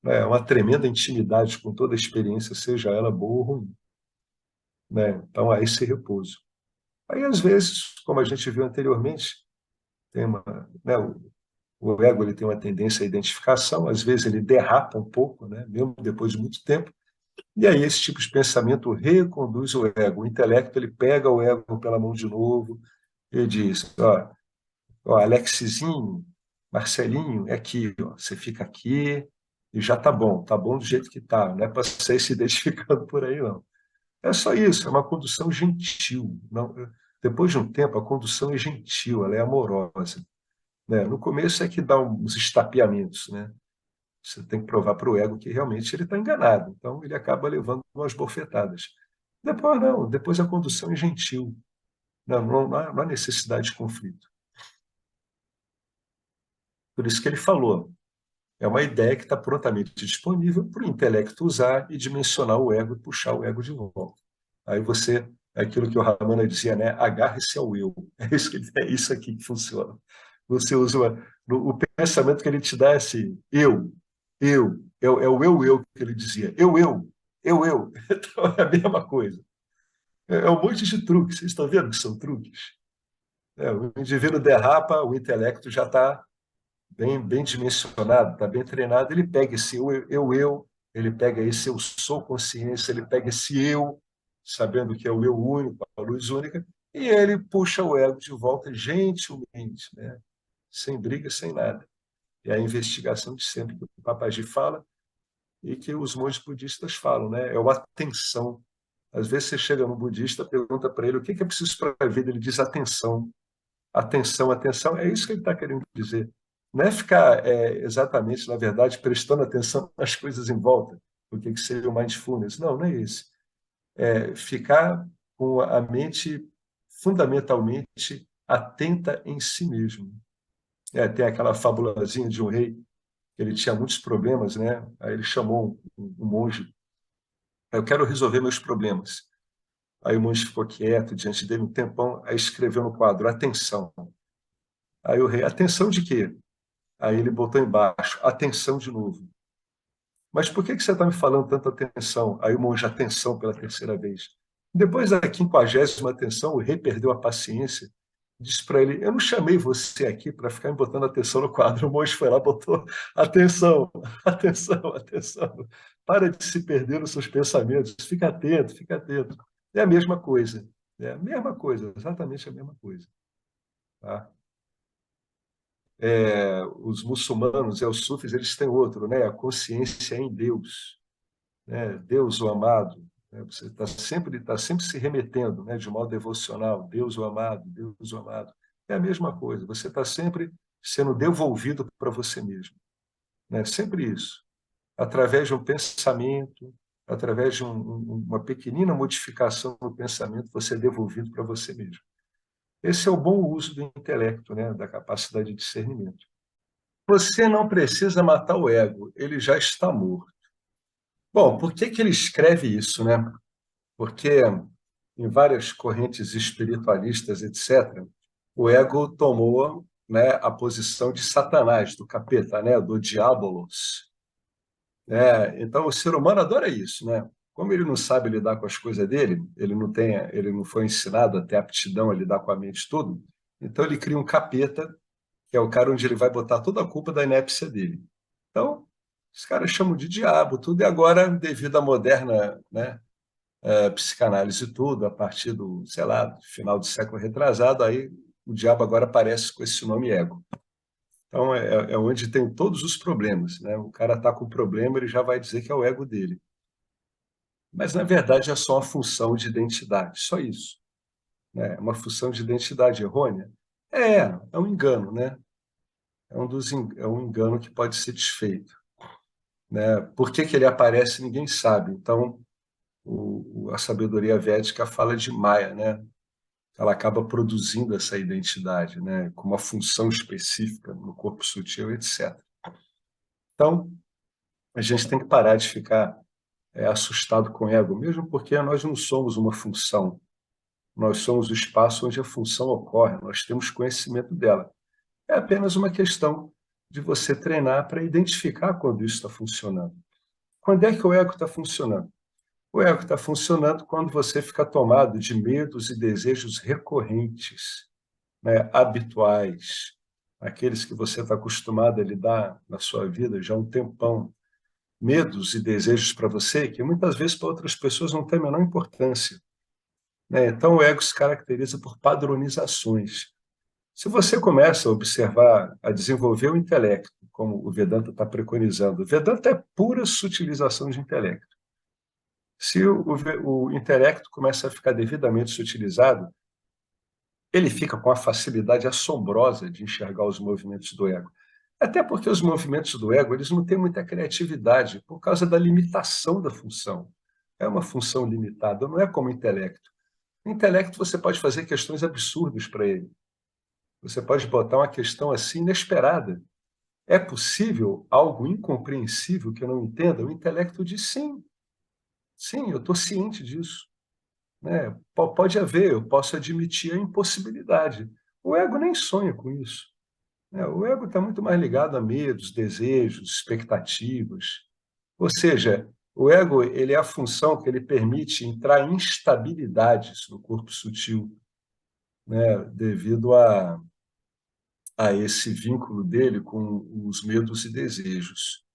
A: Né? Uma tremenda intimidade com toda a experiência, seja ela boa ou ruim. Né? Então, há esse repouso. Aí, às vezes, como a gente viu anteriormente, tem uma, né, o ego ele tem uma tendência à identificação, às vezes ele derrapa um pouco, né, mesmo depois de muito tempo, e aí esse tipo de pensamento reconduz o ego. O intelecto ele pega o ego pela mão de novo e diz: ó, Alexizinho, Marcelinho, é aqui, ó, você fica aqui e já tá bom do jeito que tá, não é para sair se identificando por aí, não. É só isso, é uma condução gentil. Não, depois de um tempo, a condução é gentil, ela é amorosa. Né? No começo é que dá uns estapeamentos, né? Você tem que provar para o ego que realmente ele está enganado. Então ele acaba levando umas bofetadas. Depois não, depois a condução é gentil. Não há necessidade de conflito. Por isso que ele falou. É uma ideia que está prontamente disponível para o intelecto usar e dimensionar o ego e puxar o ego de volta. Aí você, é aquilo que o Ramana dizia, né? Agarre-se ao eu. É isso aqui que funciona. Você usa o pensamento que ele te dá é assim, eu, é o eu que ele dizia, eu. Então é a mesma coisa. É um monte de truques, vocês estão vendo que são truques? O indivíduo derrapa, o intelecto já está bem dimensionado, está bem treinado, ele pega esse ele pega esse eu sou consciência, ele pega esse eu, sabendo que é o eu único, a luz única, e ele puxa o ego de volta gentilmente, né? Sem briga, sem nada. É a investigação de sempre que o Papaji fala e que os monges budistas falam, né? É o atenção. Às vezes você chega no budista, pergunta para ele o que é preciso para a vida, ele diz atenção. Atenção, atenção, é isso que ele está querendo dizer. Não é ficar exatamente, na verdade, prestando atenção nas coisas em volta, o que seria o mindfulness. Não é isso. É ficar com a mente fundamentalmente atenta em si mesmo. Tem aquela fabulazinha de um rei, ele tinha muitos problemas, né? Aí ele chamou um monge, eu quero resolver meus problemas. Aí o monge ficou quieto diante dele um tempão, aí escreveu no quadro, atenção. Aí o rei, atenção de quê? Aí ele botou embaixo, atenção de novo. Mas por que você está me falando tanta atenção? Aí o monge, atenção pela terceira vez. Depois da 50ª atenção, o rei perdeu a paciência, disse para ele, eu não chamei você aqui para ficar me botando atenção no quadro. O monge foi lá, botou atenção, atenção, atenção. Para de se perder nos seus pensamentos, fica atento, fica atento. É a mesma coisa, é a mesma coisa, exatamente a mesma coisa. Tá? Os muçulmanos, os sufis, eles têm outro, né? A consciência em Deus, né? Deus o amado. Né? Você tá sempre se remetendo, né? De modo devocional, Deus o amado, Deus o amado. É a mesma coisa, você está sempre sendo devolvido para você mesmo, né? Sempre isso. Através de um pensamento, através de uma pequenina modificação no pensamento, você é devolvido para você mesmo. Esse é o bom uso do intelecto, né? Da capacidade de discernimento. Você não precisa matar o ego, ele já está morto. Bom, por que ele escreve isso, né? Porque em várias correntes espiritualistas, etc., o ego tomou, né, a posição de Satanás, do capeta, né, do diabolos. Né? Então, o ser humano adora isso, né? Como ele não sabe lidar com as coisas dele, ele não foi ensinado a ter aptidão a lidar com a mente tudo, então ele cria um capeta, que é o cara onde ele vai botar toda a culpa da inépcia dele. Então, os caras chamam de diabo tudo, e agora, devido à moderna, né, psicanálise e tudo, a partir do, sei lá, do final do século retrasado, aí o diabo agora aparece com esse nome ego. Então, é onde tem todos os problemas, né? O cara está com um problema, ele já vai dizer que é o ego dele. Mas, na verdade, é só uma função de identidade, só isso. Né? Uma função de identidade errônea? É um engano, né? É um engano que pode ser desfeito. Né? Por que ele aparece, ninguém sabe. Então, a sabedoria védica fala de Maya, né? Ela acaba produzindo essa identidade, né? Com uma função específica no corpo sutil, etc. Então, a gente tem que parar de ficar assustado com o ego, mesmo porque nós não somos uma função, nós somos o espaço onde a função ocorre, nós temos conhecimento dela. É apenas uma questão de você treinar para identificar quando isso está funcionando. Quando é que o ego está funcionando? O ego está funcionando quando você fica tomado de medos e desejos recorrentes, né, habituais, aqueles que você está acostumado a lidar na sua vida já há um tempão, medos e desejos para você que muitas vezes para outras pessoas não tem a menor importância. Né? Então o ego se caracteriza por padronizações. Se você começa a observar, a desenvolver o intelecto, como o Vedanta está preconizando, o Vedanta é pura sutilização de intelecto. Se o intelecto começa a ficar devidamente sutilizado, ele fica com a facilidade assombrosa de enxergar os movimentos do ego. Até porque os movimentos do ego eles não têm muita criatividade por causa da limitação da função. É uma função limitada, não é como o intelecto. No intelecto você pode fazer questões absurdas para ele. Você pode botar uma questão assim inesperada. É possível algo incompreensível que eu não entenda? O intelecto diz sim. Sim, eu estou ciente disso. Né? Pode haver, eu posso admitir a impossibilidade. O ego nem sonha com isso. Né? O ego está muito mais ligado a medos, desejos, expectativas. Ou seja, o ego ele é a função que ele permite entrar em instabilidades no corpo sutil, né? Devido a esse vínculo dele com os medos e desejos.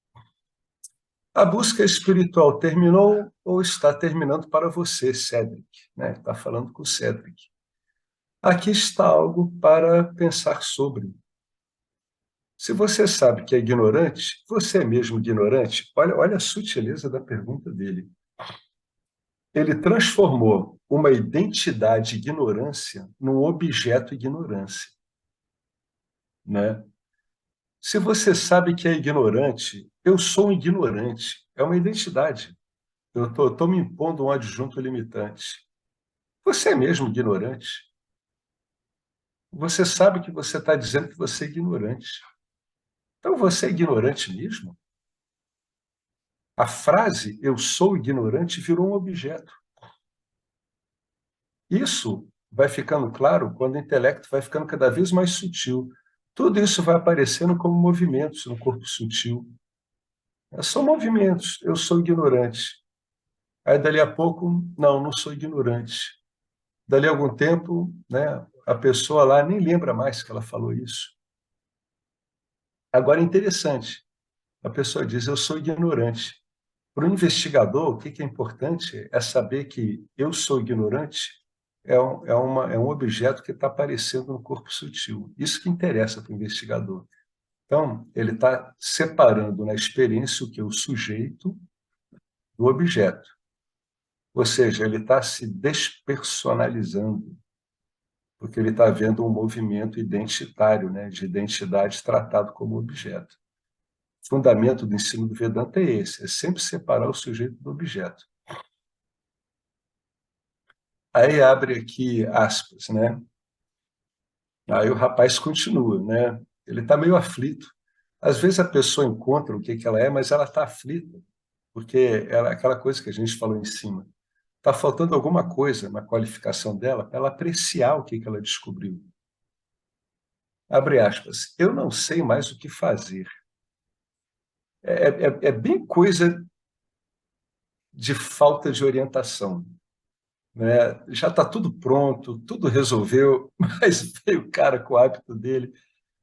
A: A busca espiritual terminou ou está terminando para você, Cedric? Né? Está falando com o Cedric. Aqui está algo para pensar sobre. Se você sabe que é ignorante, você é mesmo ignorante? Olha a sutileza da pergunta dele. Ele transformou uma identidade ignorância num objeto ignorância. Né? Se você sabe que é ignorante, eu sou um ignorante. É uma identidade. Eu estou me impondo um adjunto limitante. Você é mesmo ignorante? Você sabe que você está dizendo que você é ignorante. Então você é ignorante mesmo? A frase eu sou ignorante virou um objeto. Isso vai ficando claro quando o intelecto vai ficando cada vez mais sutil. Tudo isso vai aparecendo como movimentos no corpo sutil. São movimentos. Eu sou ignorante. Aí, dali a pouco, não sou ignorante. Dali a algum tempo, né, a pessoa lá nem lembra mais que ela falou isso. Agora, é interessante. A pessoa diz, eu sou ignorante. Para o investigador, o que é importante é saber que eu sou ignorante é um objeto que está aparecendo no corpo sutil. Isso que interessa para o investigador. Então, ele está separando na experiência o que é o sujeito do objeto. Ou seja, ele está se despersonalizando, porque ele está vendo um movimento identitário, né, de identidade tratado como objeto. O fundamento do ensino do Vedanta é esse, é sempre separar o sujeito do objeto. Aí abre aqui aspas, né? Aí o rapaz continua, né? Ele está meio aflito. Às vezes a pessoa encontra o que ela é, mas ela está aflita, porque é aquela coisa que a gente falou em cima. Está faltando alguma coisa na qualificação dela para ela apreciar o que ela descobriu. Abre aspas. Eu não sei mais o que fazer. É bem coisa de falta de orientação, né? Já está tudo pronto, tudo resolveu, mas veio o cara com o hábito dele,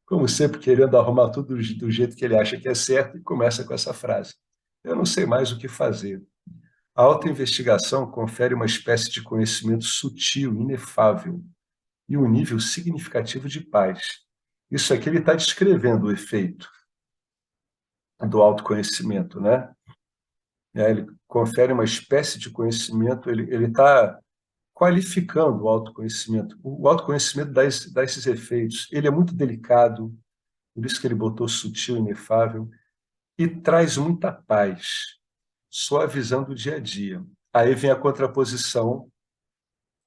A: como sempre, querendo arrumar tudo do jeito que ele acha que é certo, e começa com essa frase. Eu não sei mais o que fazer. A autoinvestigação confere uma espécie de conhecimento sutil, inefável, e um nível significativo de paz. Isso aqui ele está descrevendo o efeito do autoconhecimento, né? Ele confere uma espécie de conhecimento, ele está qualificando o autoconhecimento. O autoconhecimento dá esses efeitos. Ele é muito delicado, por isso que ele botou sutil, inefável, e traz muita paz, suavizando o dia a dia. Aí vem a contraposição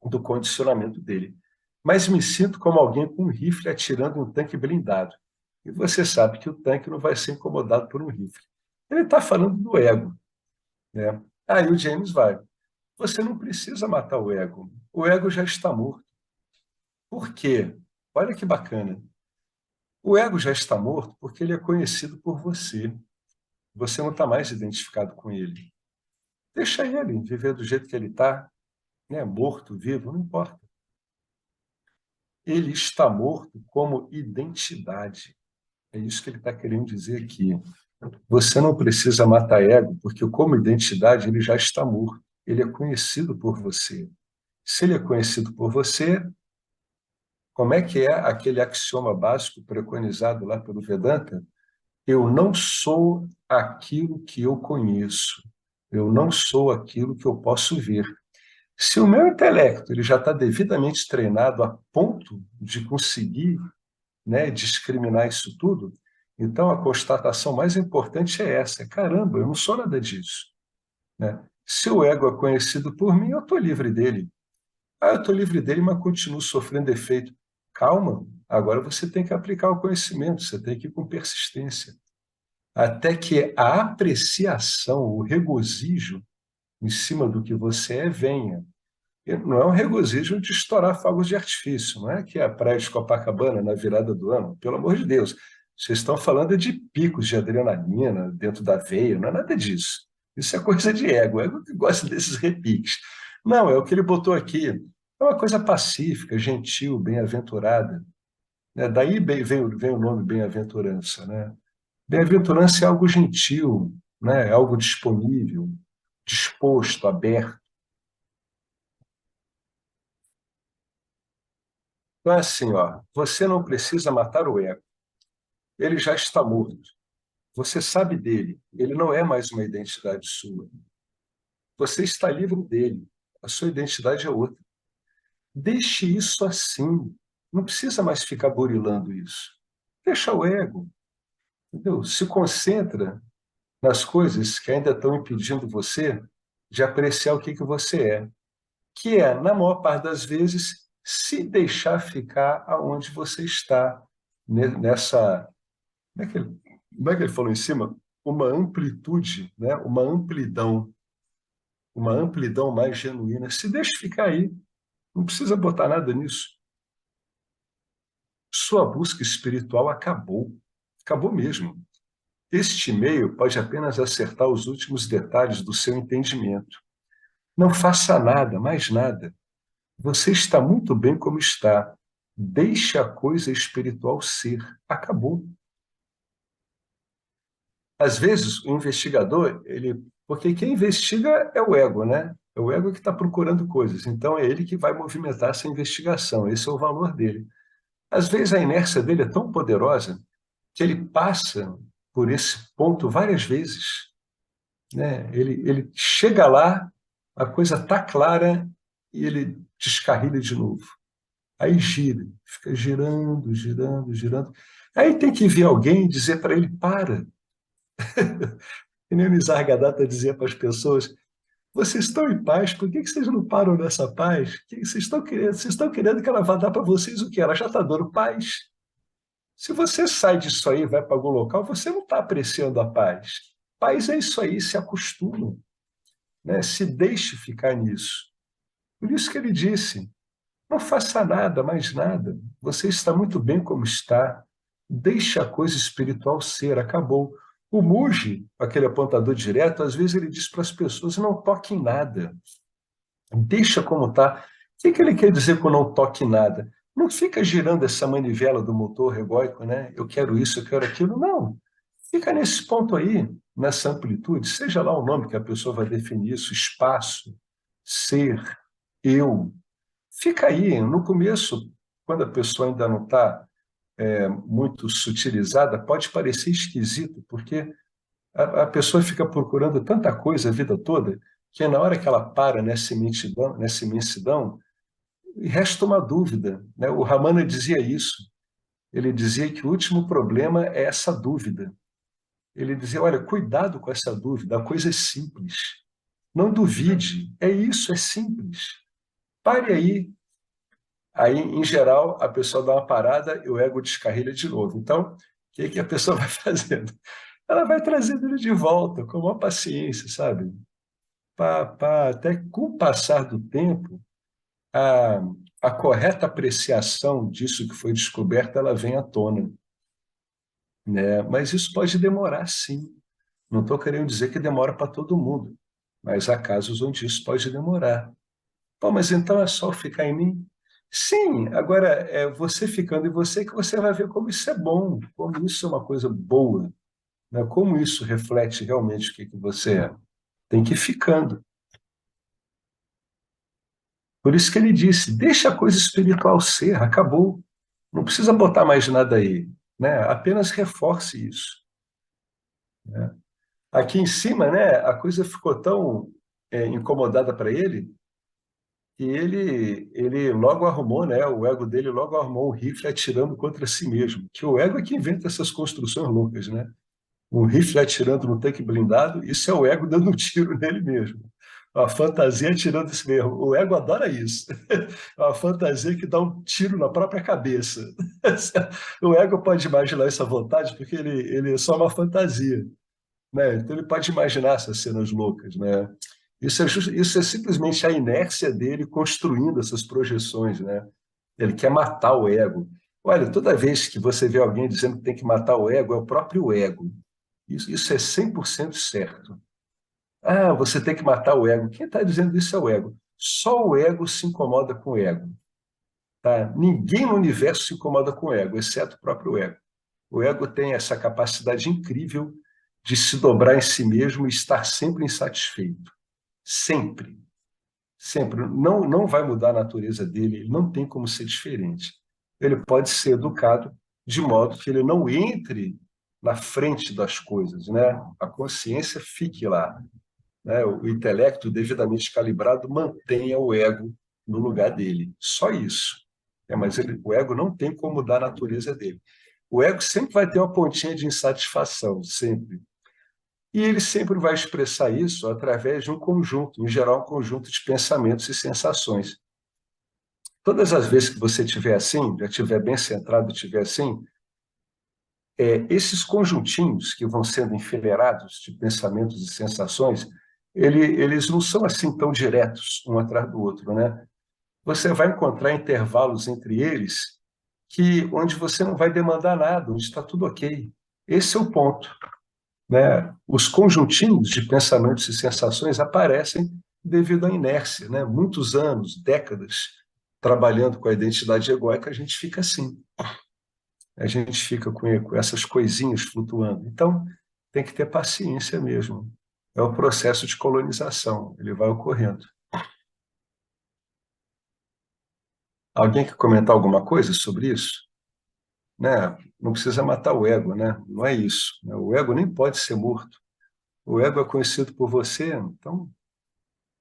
A: do condicionamento dele. Mas me sinto como alguém com um rifle atirando em um tanque blindado. E você sabe que o tanque não vai ser incomodado por um rifle. Ele está falando do ego, né? Aí o James vai. Você não precisa matar o ego. O ego já está morto. Por quê? Olha que bacana. O ego já está morto porque ele é conhecido por você. Você não está mais identificado com ele. Deixa ele viver do jeito que ele está, né? Morto, vivo, não importa. Ele está morto como identidade. É isso que ele está querendo dizer aqui. Você não precisa matar ego, porque como identidade ele já está morto. Ele é conhecido por você. Se ele é conhecido por você, como é que é aquele axioma básico preconizado lá pelo Vedanta? Eu não sou aquilo que eu conheço. Eu não sou aquilo que eu posso ver. Se o meu intelecto ele já está devidamente treinado a ponto de conseguir, né, discriminar isso tudo, então a constatação mais importante é essa: caramba, eu não sou nada disso, né? Se o ego é conhecido por mim, eu estou livre dele. Eu estou livre dele, mas continuo sofrendo efeito. Calma, agora você tem que aplicar o conhecimento, você tem que ir com persistência, até que a apreciação, o regozijo em cima do que você é venha. E não é um regozijo de estourar fogos de artifício, não é que é a praia de Copacabana na virada do ano, pelo amor de Deus. Vocês estão falando de picos de adrenalina dentro da veia, não é nada disso. Isso é coisa de ego, ego que gosta desses repiques. Não, é o que ele botou aqui. É uma coisa pacífica, gentil, bem-aventurada, né? Daí vem o nome bem-aventurança, né? Bem-aventurança é algo gentil, né? É algo disponível, disposto, aberto. Então é assim, ó, você não precisa matar o ego. Ele já está morto. Você sabe dele. Ele não é mais uma identidade sua. Você está livre dele. A sua identidade é outra. Deixe isso assim. Não precisa mais ficar burilando isso. Deixa o ego, entendeu? Se concentra nas coisas que ainda estão impedindo você de apreciar o que você é, que é, na maior parte das vezes, se deixar ficar aonde você está, nessa. Como é que ele falou em cima? Uma amplitude, né? Uma amplidão mais genuína. Se deixa ficar aí, não precisa botar nada nisso. Sua busca espiritual acabou, acabou mesmo. Este meio pode apenas acertar os últimos detalhes do seu entendimento. Não faça nada, mais nada. Você está muito bem como está. Deixe a coisa espiritual ser. Acabou. Às vezes, o investigador, porque quem investiga é o ego, né? É o ego que está procurando coisas. Então, é ele que vai movimentar essa investigação. Esse é o valor dele. Às vezes, a inércia dele é tão poderosa que ele passa por esse ponto várias vezes, né? Ele chega lá, a coisa está clara e ele descarrilha de novo. Aí gira, fica girando, girando, girando. Aí tem que vir alguém dizer para ele, para. E nem o Nisargadatta dizia para as pessoas, vocês estão em paz, por que vocês não param nessa paz? O que vocês estão querendo? Vocês estão querendo que ela vá dar para vocês o quê? Ela já está dando paz. Se você sai disso aí e vai para algum local, você não está apreciando a paz. Paz é isso aí, se acostuma, né? Se deixe ficar nisso. Por isso que ele disse, não faça nada, mais nada. Você está muito bem como está. Deixe a coisa espiritual ser, acabou. O Muji, aquele apontador direto, às vezes ele diz para as pessoas, não toque em nada. Deixa como está. O que ele quer dizer com não toque em nada? Não fica girando essa manivela do motor egóico, né? Eu quero isso, eu quero aquilo. Não. Fica nesse ponto aí, nessa amplitude, seja lá o nome que a pessoa vai definir isso, espaço, ser, eu. Fica aí, no começo, quando a pessoa ainda não está muito sutilizada, pode parecer esquisito, porque a pessoa fica procurando tanta coisa a vida toda, que na hora que ela para nessa imensidão, resta uma dúvida, né? O Ramana dizia isso. Ele dizia que o último problema é essa dúvida. Ele dizia, olha, cuidado com essa dúvida, a coisa é simples. Não duvide, é isso, é simples. Pare aí. Aí, em geral, a pessoa dá uma parada e o ego descarrilha de novo. Então, o que a pessoa vai fazendo? Ela vai trazendo ele de volta, com uma paciência, sabe? Até com o passar do tempo, a, a correta apreciação disso que foi descoberto, ela vem à tona, né? Mas isso pode demorar, sim. Não estou querendo dizer que demora para todo mundo, mas há casos onde isso pode demorar. Pô, mas então é só ficar em mim? Sim, agora é você ficando em você que você vai ver como isso é bom, como isso é uma coisa boa, né? Como isso reflete realmente o que você é. Tem que ir ficando. Por isso que ele disse, deixa a coisa espiritual ser, acabou. Não precisa botar mais nada aí, né? Apenas reforce isso, né? Aqui em cima, né, a coisa ficou tão incomodada para ele que ele logo arrumou, né, o ego dele logo arrumou um rifle atirando contra si mesmo, que o ego é que inventa essas construções loucas, né? Um rifle atirando no tanque blindado, isso é o ego dando um tiro nele mesmo. A fantasia atirando si mesmo. O ego adora isso. É uma fantasia que dá um tiro na própria cabeça. O ego pode imaginar isso à vontade porque ele é só uma fantasia, né? Então ele pode imaginar essas cenas loucas, né? Isso é simplesmente a inércia dele construindo essas projeções, né? Ele quer matar o ego. Olha, toda vez que você vê alguém dizendo que tem que matar o ego, é o próprio ego. Isso é 100% certo. Ah, você tem que matar o ego. Quem está dizendo isso é o ego. Só o ego se incomoda com o ego. Tá? Ninguém no universo se incomoda com o ego, exceto o próprio ego. O ego tem essa capacidade incrível de se dobrar em si mesmo e estar sempre insatisfeito. Sempre. Sempre. Não vai mudar a natureza dele, ele não tem como ser diferente. Ele pode ser educado de modo que ele não entre na frente das coisas, né? A consciência fique lá, né? O intelecto devidamente calibrado mantenha o ego no lugar dele. Só isso. Mas o ego não tem como mudar a natureza dele. O ego sempre vai ter uma pontinha de insatisfação, sempre. E ele sempre vai expressar isso através de um conjunto, em geral, um conjunto de pensamentos e sensações. Todas as vezes que você estiver assim, já estiver bem centrado, estiver assim, esses conjuntinhos que vão sendo enfileirados de pensamentos e sensações, eles não são assim tão diretos um atrás do outro, né? Você vai encontrar intervalos entre eles onde você não vai demandar nada, onde está tudo ok. Esse é o ponto, né? Os conjuntinhos de pensamentos e sensações aparecem devido à inércia, né? Muitos anos, décadas, trabalhando com a identidade egóica, a gente fica assim. A gente fica com essas coisinhas flutuando. Então, tem que ter paciência mesmo. É o processo de colonização, ele vai ocorrendo. Alguém quer comentar alguma coisa sobre isso? Né? Não precisa matar o ego, né? Não é isso, né? O ego nem pode ser morto. O ego é conhecido por você, então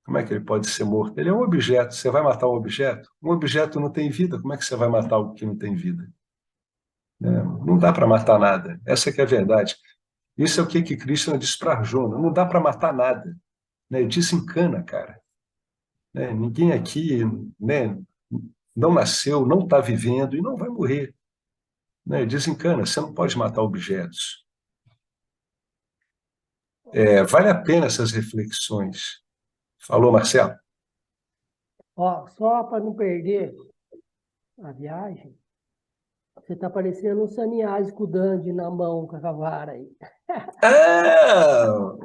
A: como é que ele pode ser morto? Ele é um objeto. Você vai matar um objeto? Um objeto não tem vida. Como é que você vai matar algo que não tem vida? Né? Não dá para matar nada. Essa que é a verdade. Isso é o que Krishna diz para Arjuna. Não dá para matar nada. Né? Desencana, cara. Né? Ninguém aqui, né, não nasceu, não está vivendo e não vai morrer. Né? Desencana. Você não pode matar objetos. Vale a pena essas reflexões. Falou, Marcelo?
B: Ó, só para não perder a viagem, você está parecendo um Sannyasi com o Dandy na mão, com a vara aí.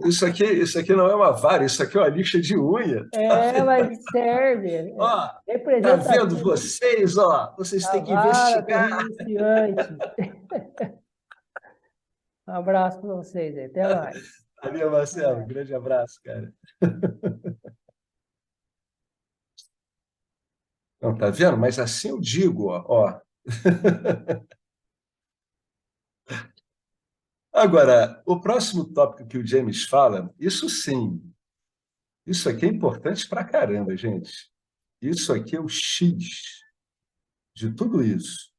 A: Isso aqui não é uma vara, isso aqui é uma lixa de unha. Tá
B: É,
A: vendo?
B: mas serve. É
A: Ó, tá vendo
B: representativo.
A: vocês, ó? Vocês
B: A
A: têm que
B: vara do
A: investigar.
B: renunciante. Um abraço para vocês aí. Até mais.
A: Valeu, Marcelo. Um grande abraço, cara. Não, tá vendo? Mas assim eu digo, ó. Agora, o próximo tópico que o James fala, isso sim, isso aqui é importante pra caramba, gente. Isso aqui é o X de tudo isso.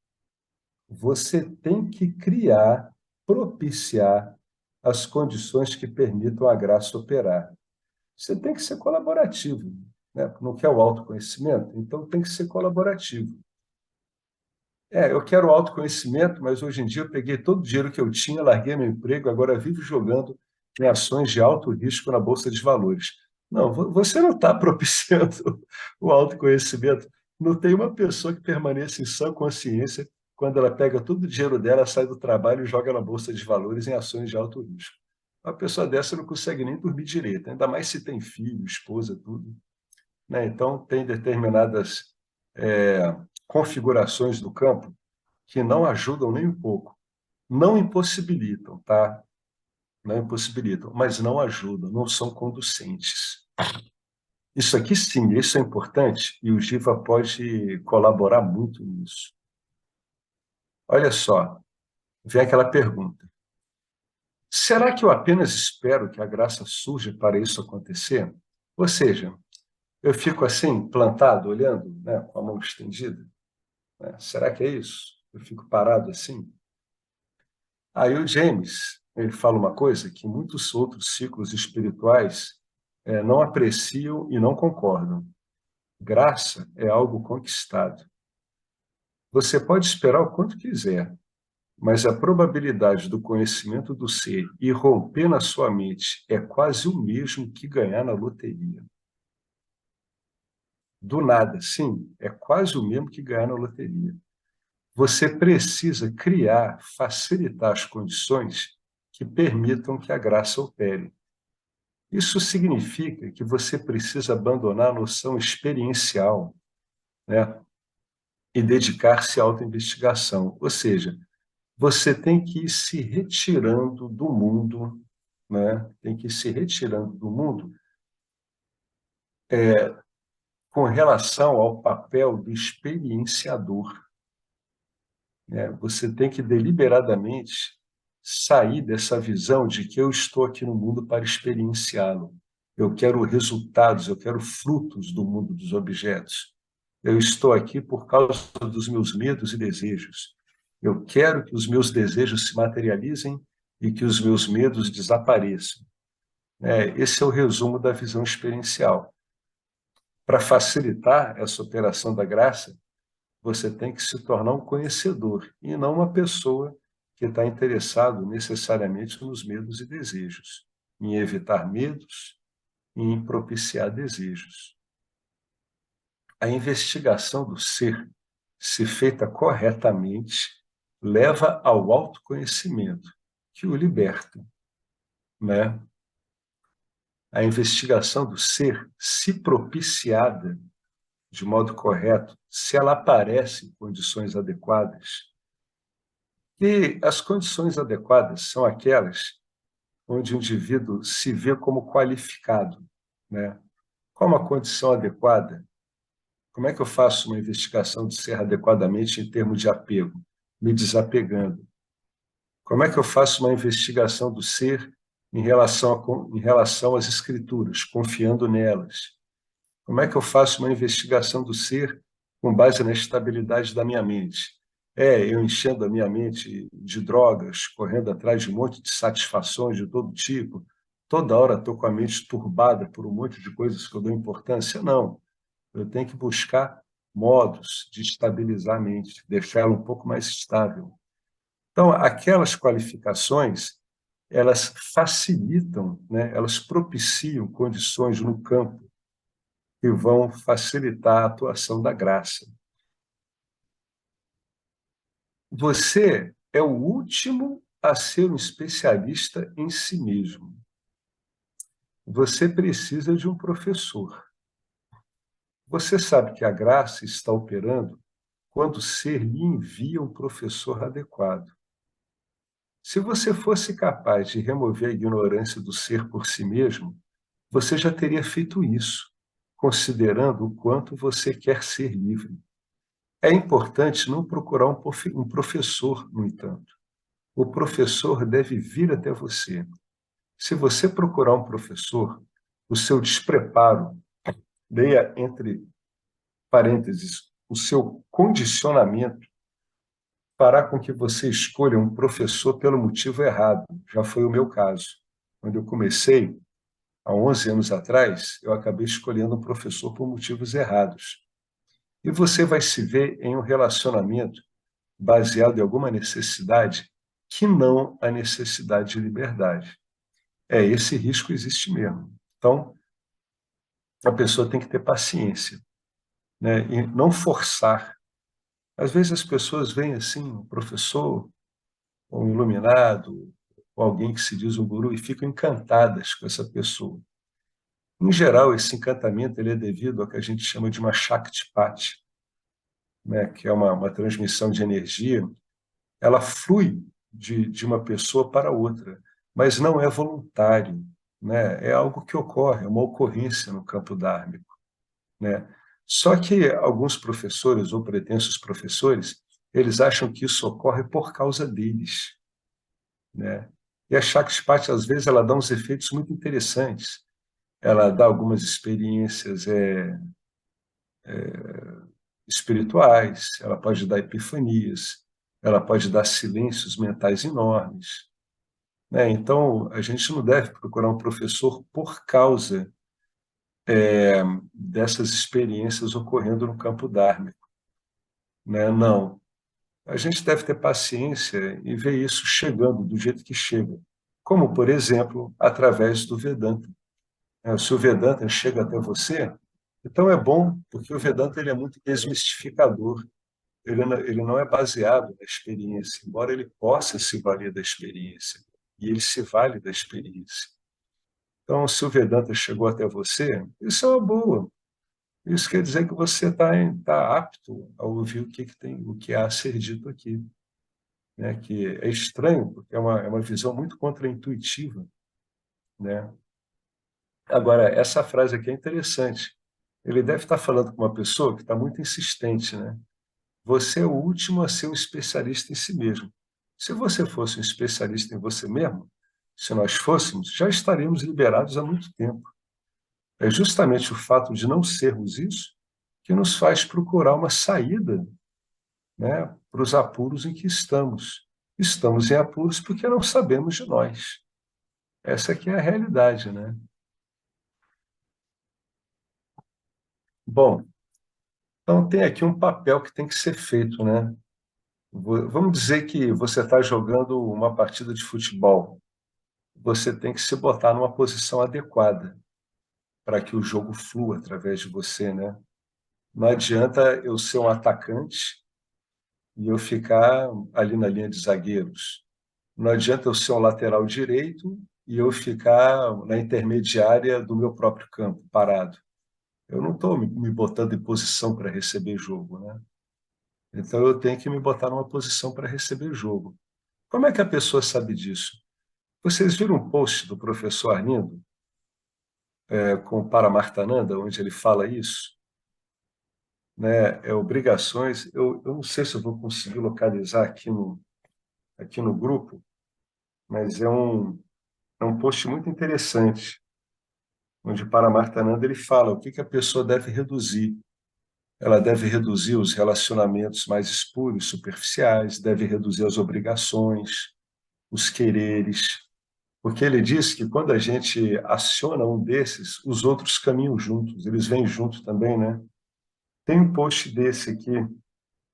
A: Você tem que criar, propiciar as condições que permitam a graça operar. Você tem que ser colaborativo, né? Não quer o autoconhecimento? Então tem que ser colaborativo. Eu quero autoconhecimento, mas hoje em dia eu peguei todo o dinheiro que eu tinha, larguei meu emprego, agora vivo jogando em ações de alto risco na Bolsa de Valores. Não, você não está propiciando o autoconhecimento. Não tem uma pessoa que permaneça em sã consciência quando ela pega todo o dinheiro dela, sai do trabalho e joga na Bolsa de Valores em ações de alto risco. Uma pessoa dessa não consegue nem dormir direito, ainda mais se tem filho, esposa, tudo. Né? Então, tem determinadas configurações do campo que não ajudam nem um pouco. Não impossibilitam, tá? Não impossibilitam, mas não ajudam, não são conducentes. Isso aqui sim, isso é importante e o Giva pode colaborar muito nisso. Olha só, vem aquela pergunta. Será que eu apenas espero que a graça surja para isso acontecer? Ou seja, eu fico assim, plantado, olhando, né, com a mão estendida? Né? Será que é isso? Eu fico parado assim? Aí o James, ele fala uma coisa que muitos outros ciclos espirituais não apreciam e não concordam. Graça é algo conquistado. Você pode esperar o quanto quiser, mas a probabilidade do conhecimento do ser irromper na sua mente é quase o mesmo que ganhar na loteria. Do nada, sim, é quase o mesmo que ganhar na loteria. Você precisa criar, facilitar as condições que permitam que a graça opere. Isso significa que você precisa abandonar a noção experiencial, né, e dedicar-se à autoinvestigação. Ou seja, você tem que ir se retirando do mundo, né, tem que ir se retirando do mundo com relação ao papel do experienciador. Né? Você tem que deliberadamente sair dessa visão de que eu estou aqui no mundo para experienciá-lo. Eu quero resultados, eu quero frutos do mundo dos objetos. Eu estou aqui por causa dos meus medos e desejos. Eu quero que os meus desejos se materializem e que os meus medos desapareçam. Esse é o resumo da visão experiencial. Para facilitar essa operação da graça, você tem que se tornar um conhecedor e não uma pessoa que está interessado necessariamente nos medos e desejos, em evitar medos e em propiciar desejos. A investigação do ser, se feita corretamente, leva ao autoconhecimento, que o liberta, né? A investigação do ser, se propiciada de modo correto, se ela aparece em condições adequadas, e as condições adequadas são aquelas onde o indivíduo se vê como qualificado, né? Qual uma condição adequada? Como é que eu faço uma investigação de ser adequadamente em termos de apego? Me desapegando. Como é que eu faço uma investigação do ser em relação às escrituras, confiando nelas? Como é que eu faço uma investigação do ser com base na estabilidade da minha mente? Eu enchendo a minha mente de drogas, correndo atrás de um monte de satisfações de todo tipo, toda hora estou com a mente turbada por um monte de coisas que eu dou importância? Não. Eu tenho que buscar modos de estabilizar a mente, deixá-la um pouco mais estável. Então, aquelas qualificações, elas facilitam, né? Elas propiciam condições no campo que vão facilitar a atuação da graça. Você é o último a ser um especialista em si mesmo. Você precisa de um professor. Você sabe que a graça está operando quando o ser lhe envia um professor adequado. Se você fosse capaz de remover a ignorância do ser por si mesmo, você já teria feito isso, considerando o quanto você quer ser livre. É importante não procurar um professor, no entanto. O professor deve vir até você. Se você procurar um professor, o seu despreparo, leia entre parênteses, o seu condicionamento, fará com que você escolha um professor pelo motivo errado. Já foi o meu caso. Quando eu comecei, há 11 anos atrás, eu acabei escolhendo um professor por motivos errados. E você vai se ver em um relacionamento baseado em alguma necessidade que não a necessidade de liberdade. Esse risco existe mesmo. Então, a pessoa tem que ter paciência, né? E não forçar. Às vezes as pessoas veem assim, um professor, um iluminado, ou alguém que se diz um guru, e ficam encantadas com essa pessoa. Em geral, esse encantamento ele é devido ao que a gente chama de uma Shaktipati, né? Que é uma transmissão de energia. Ela flui de uma pessoa para outra, mas não é voluntário, né? É algo que ocorre, é uma ocorrência no campo dármico, né? Só que alguns professores ou pretensos professores, eles acham que isso ocorre por causa deles, né? E a Shakti, às vezes, ela dá uns efeitos muito interessantes. Ela dá algumas experiências espirituais, ela pode dar epifanias, ela pode dar silêncios mentais enormes, né? Então, a gente não deve procurar um professor por causa dessas experiências ocorrendo no campo dármico, né? Não. A gente deve ter paciência e ver isso chegando do jeito que chega, como, por exemplo, através do Vedanta. Se o Vedanta chega até você, então é bom, porque o Vedanta ele é muito desmistificador. Ele não é baseado na experiência, embora ele possa se valer da experiência, e ele se vale da experiência. Então, se o Vedanta chegou até você, isso é uma boa. Isso quer dizer que você está apto a ouvir o que há a ser dito aqui, né? Que é estranho, porque é uma visão muito contraintuitiva, né? Agora, essa frase aqui é interessante. Ele deve estar falando com uma pessoa que está muito insistente, né? Você é o último a ser um especialista em si mesmo. Se você fosse um especialista em você mesmo, se nós fôssemos, já estaríamos liberados há muito tempo. É justamente o fato de não sermos isso que nos faz procurar uma saída, né, para os apuros em que estamos. Estamos em apuros porque não sabemos de nós. Essa aqui é a realidade, né? Bom, então tem aqui um papel que tem que ser feito, né? Vamos dizer que você está jogando uma partida de futebol. Você tem que se botar numa posição adequada para que o jogo flua através de você, né? Não adianta eu ser um atacante e eu ficar ali na linha de zagueiros. Não adianta eu ser um lateral direito e eu ficar na intermediária do meu próprio campo, parado. Eu não estou me botando em posição para receber jogo, né? Então eu tenho que me botar numa posição para receber jogo. Como é que a pessoa sabe disso? Vocês viram um post do professor Arlindo com o Paramartananda, onde ele fala isso? né, obrigações. Eu não sei se eu vou conseguir localizar aqui no grupo, mas é um post muito interessante, onde Paramartananda ele fala o que que a pessoa deve reduzir. Ela deve reduzir os relacionamentos mais espúrios, superficiais, deve reduzir as obrigações, os quereres, porque ele diz que quando a gente aciona um desses, os outros caminham juntos, eles vêm junto também, né? Tem um post desse aqui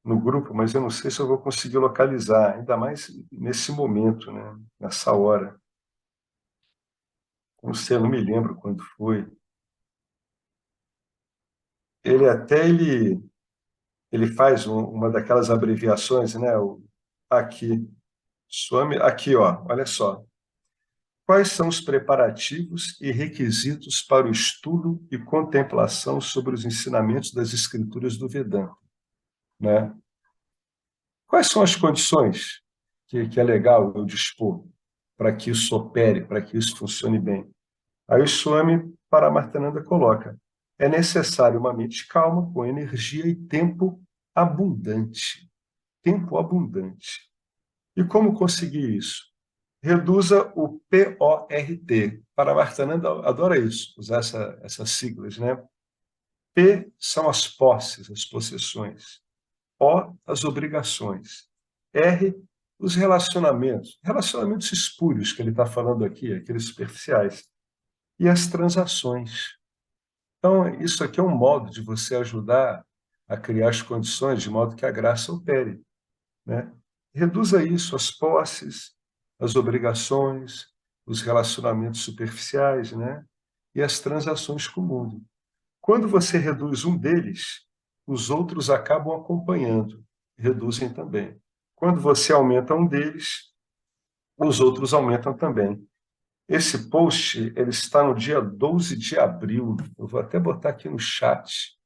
A: no grupo, mas eu não sei se eu vou conseguir localizar, ainda mais nesse momento, né? Nessa hora. Não sei, eu não me lembro quando foi. Ele faz uma daquelas abreviações, né? Aqui, Swami, aqui, ó, olha só. Quais são os preparativos e requisitos para o estudo e contemplação sobre os ensinamentos das escrituras do Vedanta, né? Quais são as condições que é legal eu dispor para que isso opere, para que isso funcione bem? Aí o Swami Paramartananda coloca: é necessário uma mente calma, com energia e tempo abundante. Tempo abundante. E como conseguir isso? Reduza o PORT. Paramartananda adora isso, usar essas siglas, né? P são as posses, as possessões. O, as obrigações. R, os relacionamentos. Relacionamentos espúrios que ele está falando aqui, aqueles superficiais. E as transações. Então, isso aqui é um modo de você ajudar a criar as condições de modo que a graça opere, né? Reduza isso, as posses, as obrigações, os relacionamentos superficiais, né? E as transações com o mundo. Quando você reduz um deles, os outros acabam acompanhando, reduzem também. Quando você aumenta um deles, os outros aumentam também. Esse post ele está no dia 12 de abril. Eu vou até botar aqui no chat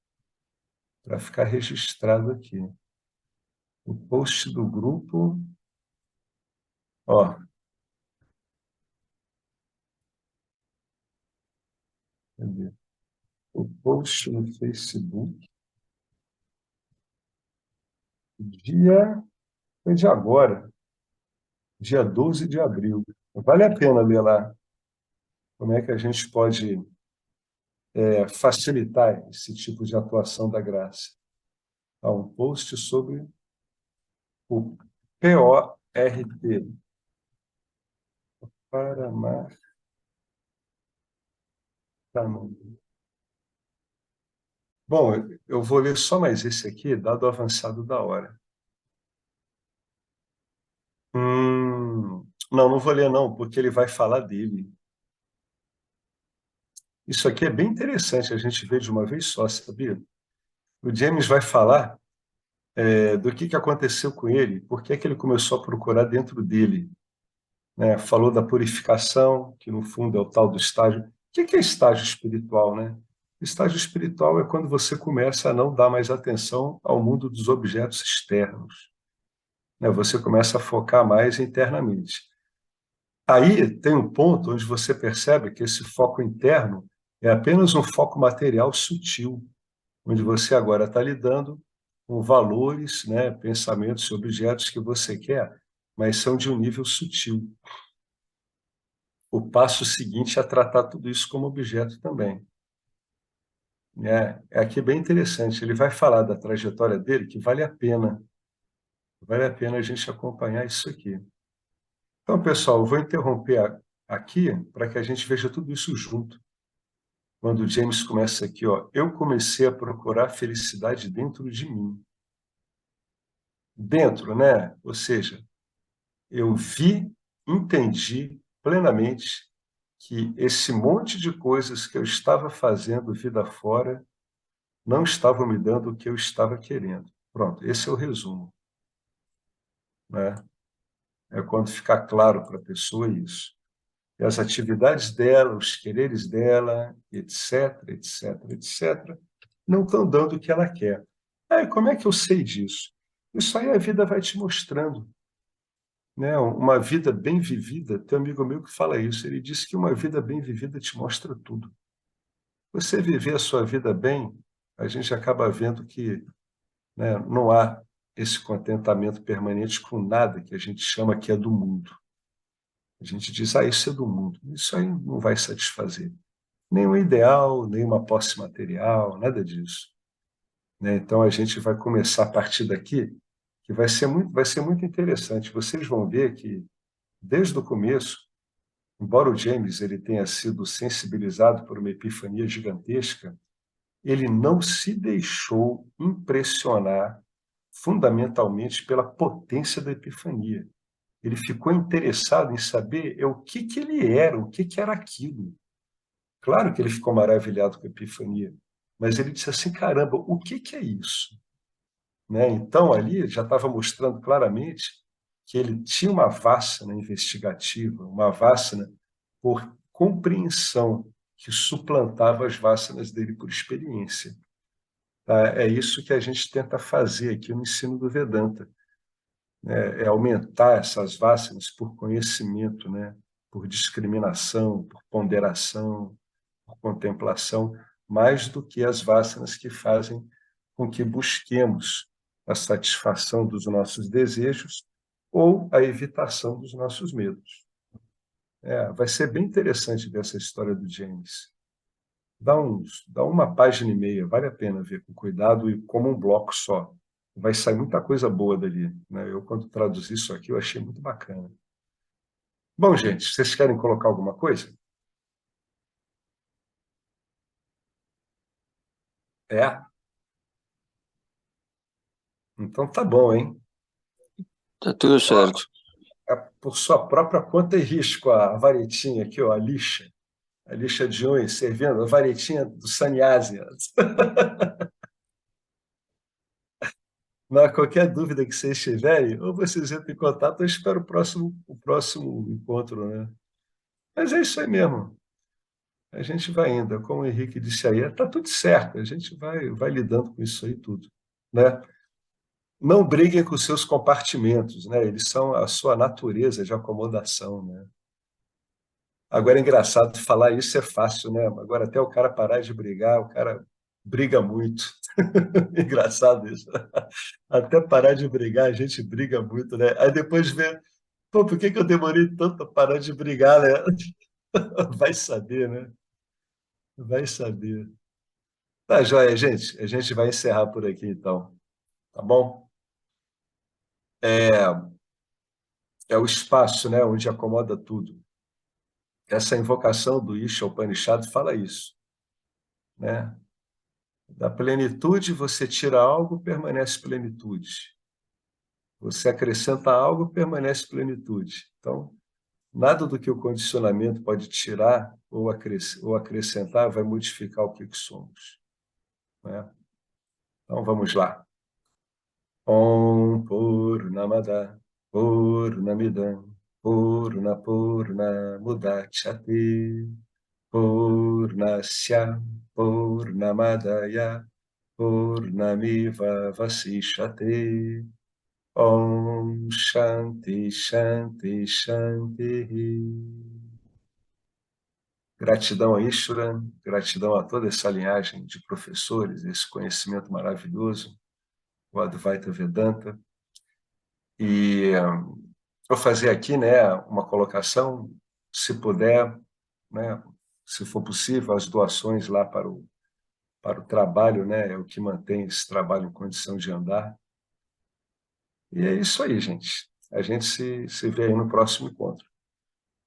A: para ficar registrado aqui. O post do grupo, ó, cadê? O post no Facebook, dia, foi de agora, dia 12 de abril. Vale a pena ler lá como é que a gente pode facilitar esse tipo de atuação da graça. Há um post sobre o PORT, Paramartananda. Bom, eu vou ler só mais esse aqui, dado o avançado da hora. Não, não vou ler não, porque ele vai falar dele. Isso aqui é bem interessante a gente ver de uma vez só, sabia? O James vai falar do que aconteceu com ele, por que é que ele começou a procurar dentro dele, né? Falou da purificação, que no fundo é o tal do estágio. O que é estágio espiritual, né? Estágio espiritual é quando você começa a não dar mais atenção ao mundo dos objetos externos, né? Você começa a focar mais internamente. Aí tem um ponto onde você percebe que esse foco interno é apenas um foco material sutil, onde você agora está lidando com valores, né, pensamentos e objetos que você quer, mas são de um nível sutil. O passo seguinte é tratar tudo isso como objeto também. É aqui bem interessante. Ele vai falar da trajetória dele, que vale a pena a gente acompanhar isso aqui. Então, pessoal, eu vou interromper aqui para que a gente veja tudo isso junto. Quando o James começa aqui, ó, eu comecei a procurar felicidade dentro de mim. Dentro, né? Ou seja, eu vi, entendi plenamente que esse monte de coisas que eu estava fazendo vida fora não estavam me dando o que eu estava querendo. Pronto, esse é o resumo, né? É quando fica claro para a pessoa isso. E as atividades dela, os quereres dela, etc, etc, etc, não estão dando o que ela quer. Aí, como é que eu sei disso? Isso aí a vida vai te mostrando, né? Uma vida bem vivida, tem um amigo meu que fala isso, ele disse que uma vida bem vivida te mostra tudo. Você viver a sua vida bem, a gente acaba vendo que, né, não há esse contentamento permanente com nada que a gente chama que é do mundo. A gente diz, isso é do mundo. Isso aí não vai satisfazer. Nem um ideal, nem uma posse material, nada disso. Né? Então, a gente vai começar a partir daqui, que vai ser muito interessante. Vocês vão ver que, desde o começo, embora o James ele tenha sido sensibilizado por uma epifania gigantesca, ele não se deixou impressionar fundamentalmente pela potência da epifania. Ele ficou interessado em saber o que ele era, o que era aquilo. Claro que ele ficou maravilhado com a epifania, mas ele disse assim, caramba, o que é isso? Né? Então, ali já estava mostrando claramente que ele tinha uma vássina investigativa, uma vássina por compreensão que suplantava as vássinas dele por experiência. Tá? É isso que a gente tenta fazer aqui no ensino do Vedanta, né? É aumentar essas vássinas por conhecimento, né? Por discriminação, por ponderação, por contemplação, mais do que as vássinas que fazem com que busquemos a satisfação dos nossos desejos ou a evitação dos nossos medos. Vai ser bem interessante ver essa história do James. Dá uma página e meia, vale a pena ver com cuidado e como um bloco só. Vai sair muita coisa boa dali. Né? Eu, quando traduzi isso aqui, eu achei muito bacana. Bom, gente, vocês querem colocar alguma coisa? É? Então tá bom, hein?
C: Tá tudo certo.
A: Por sua própria conta e risco, a varetinha aqui, ó, a lixa de unhas, servindo a varetinha do sannyasi. Mas qualquer dúvida que vocês tiverem, ou vocês entram em contato, eu espero o próximo encontro, né? Mas é isso aí mesmo. A gente vai indo. Como o Henrique disse aí, está tudo certo. A gente vai lidando com isso aí tudo, né? Não briguem com seus compartimentos, né? Eles são a sua natureza de acomodação, né? Agora é engraçado falar isso, é fácil, né? Agora até o cara parar de brigar, o cara briga muito. Engraçado isso. Até parar de brigar, a gente briga muito, né? Aí depois vê, pô, por que eu demorei tanto para parar de brigar, né? Vai saber, né? Vai saber. Tá, joia, gente. A gente vai encerrar por aqui, então. Tá bom? É o espaço, né, onde acomoda tudo. Essa invocação do Isha Upanishad fala isso, né? Da plenitude, você tira algo, permanece plenitude. Você acrescenta algo, permanece plenitude. Então, nada do que o condicionamento pode tirar ou acrescentar vai modificar o que somos. Né? Então, vamos lá. Om Purnamada Purnamidam Purna Mudachyate Purnasya Purnamadaya Purnamiva Vasishyate Om Shanti Shanti Shanti. Gratidão a Ishvara, gratidão a toda essa linhagem de professores, esse conhecimento maravilhoso, o Advaita Vedanta. E vou fazer aqui, né, uma colocação, se puder, né, se for possível, as doações lá para o trabalho, né, é o que mantém esse trabalho em condição de andar. E é isso aí, gente. A gente se vê aí no próximo encontro.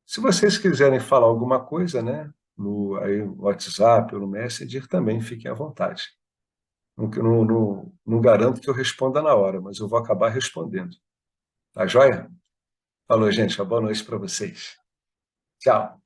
A: Se vocês quiserem falar alguma coisa, né, no WhatsApp ou no Messenger, também fiquem à vontade. Não garanto que eu responda na hora, mas eu vou acabar respondendo. Tá joia? Falou, gente. Uma boa noite para vocês. Tchau.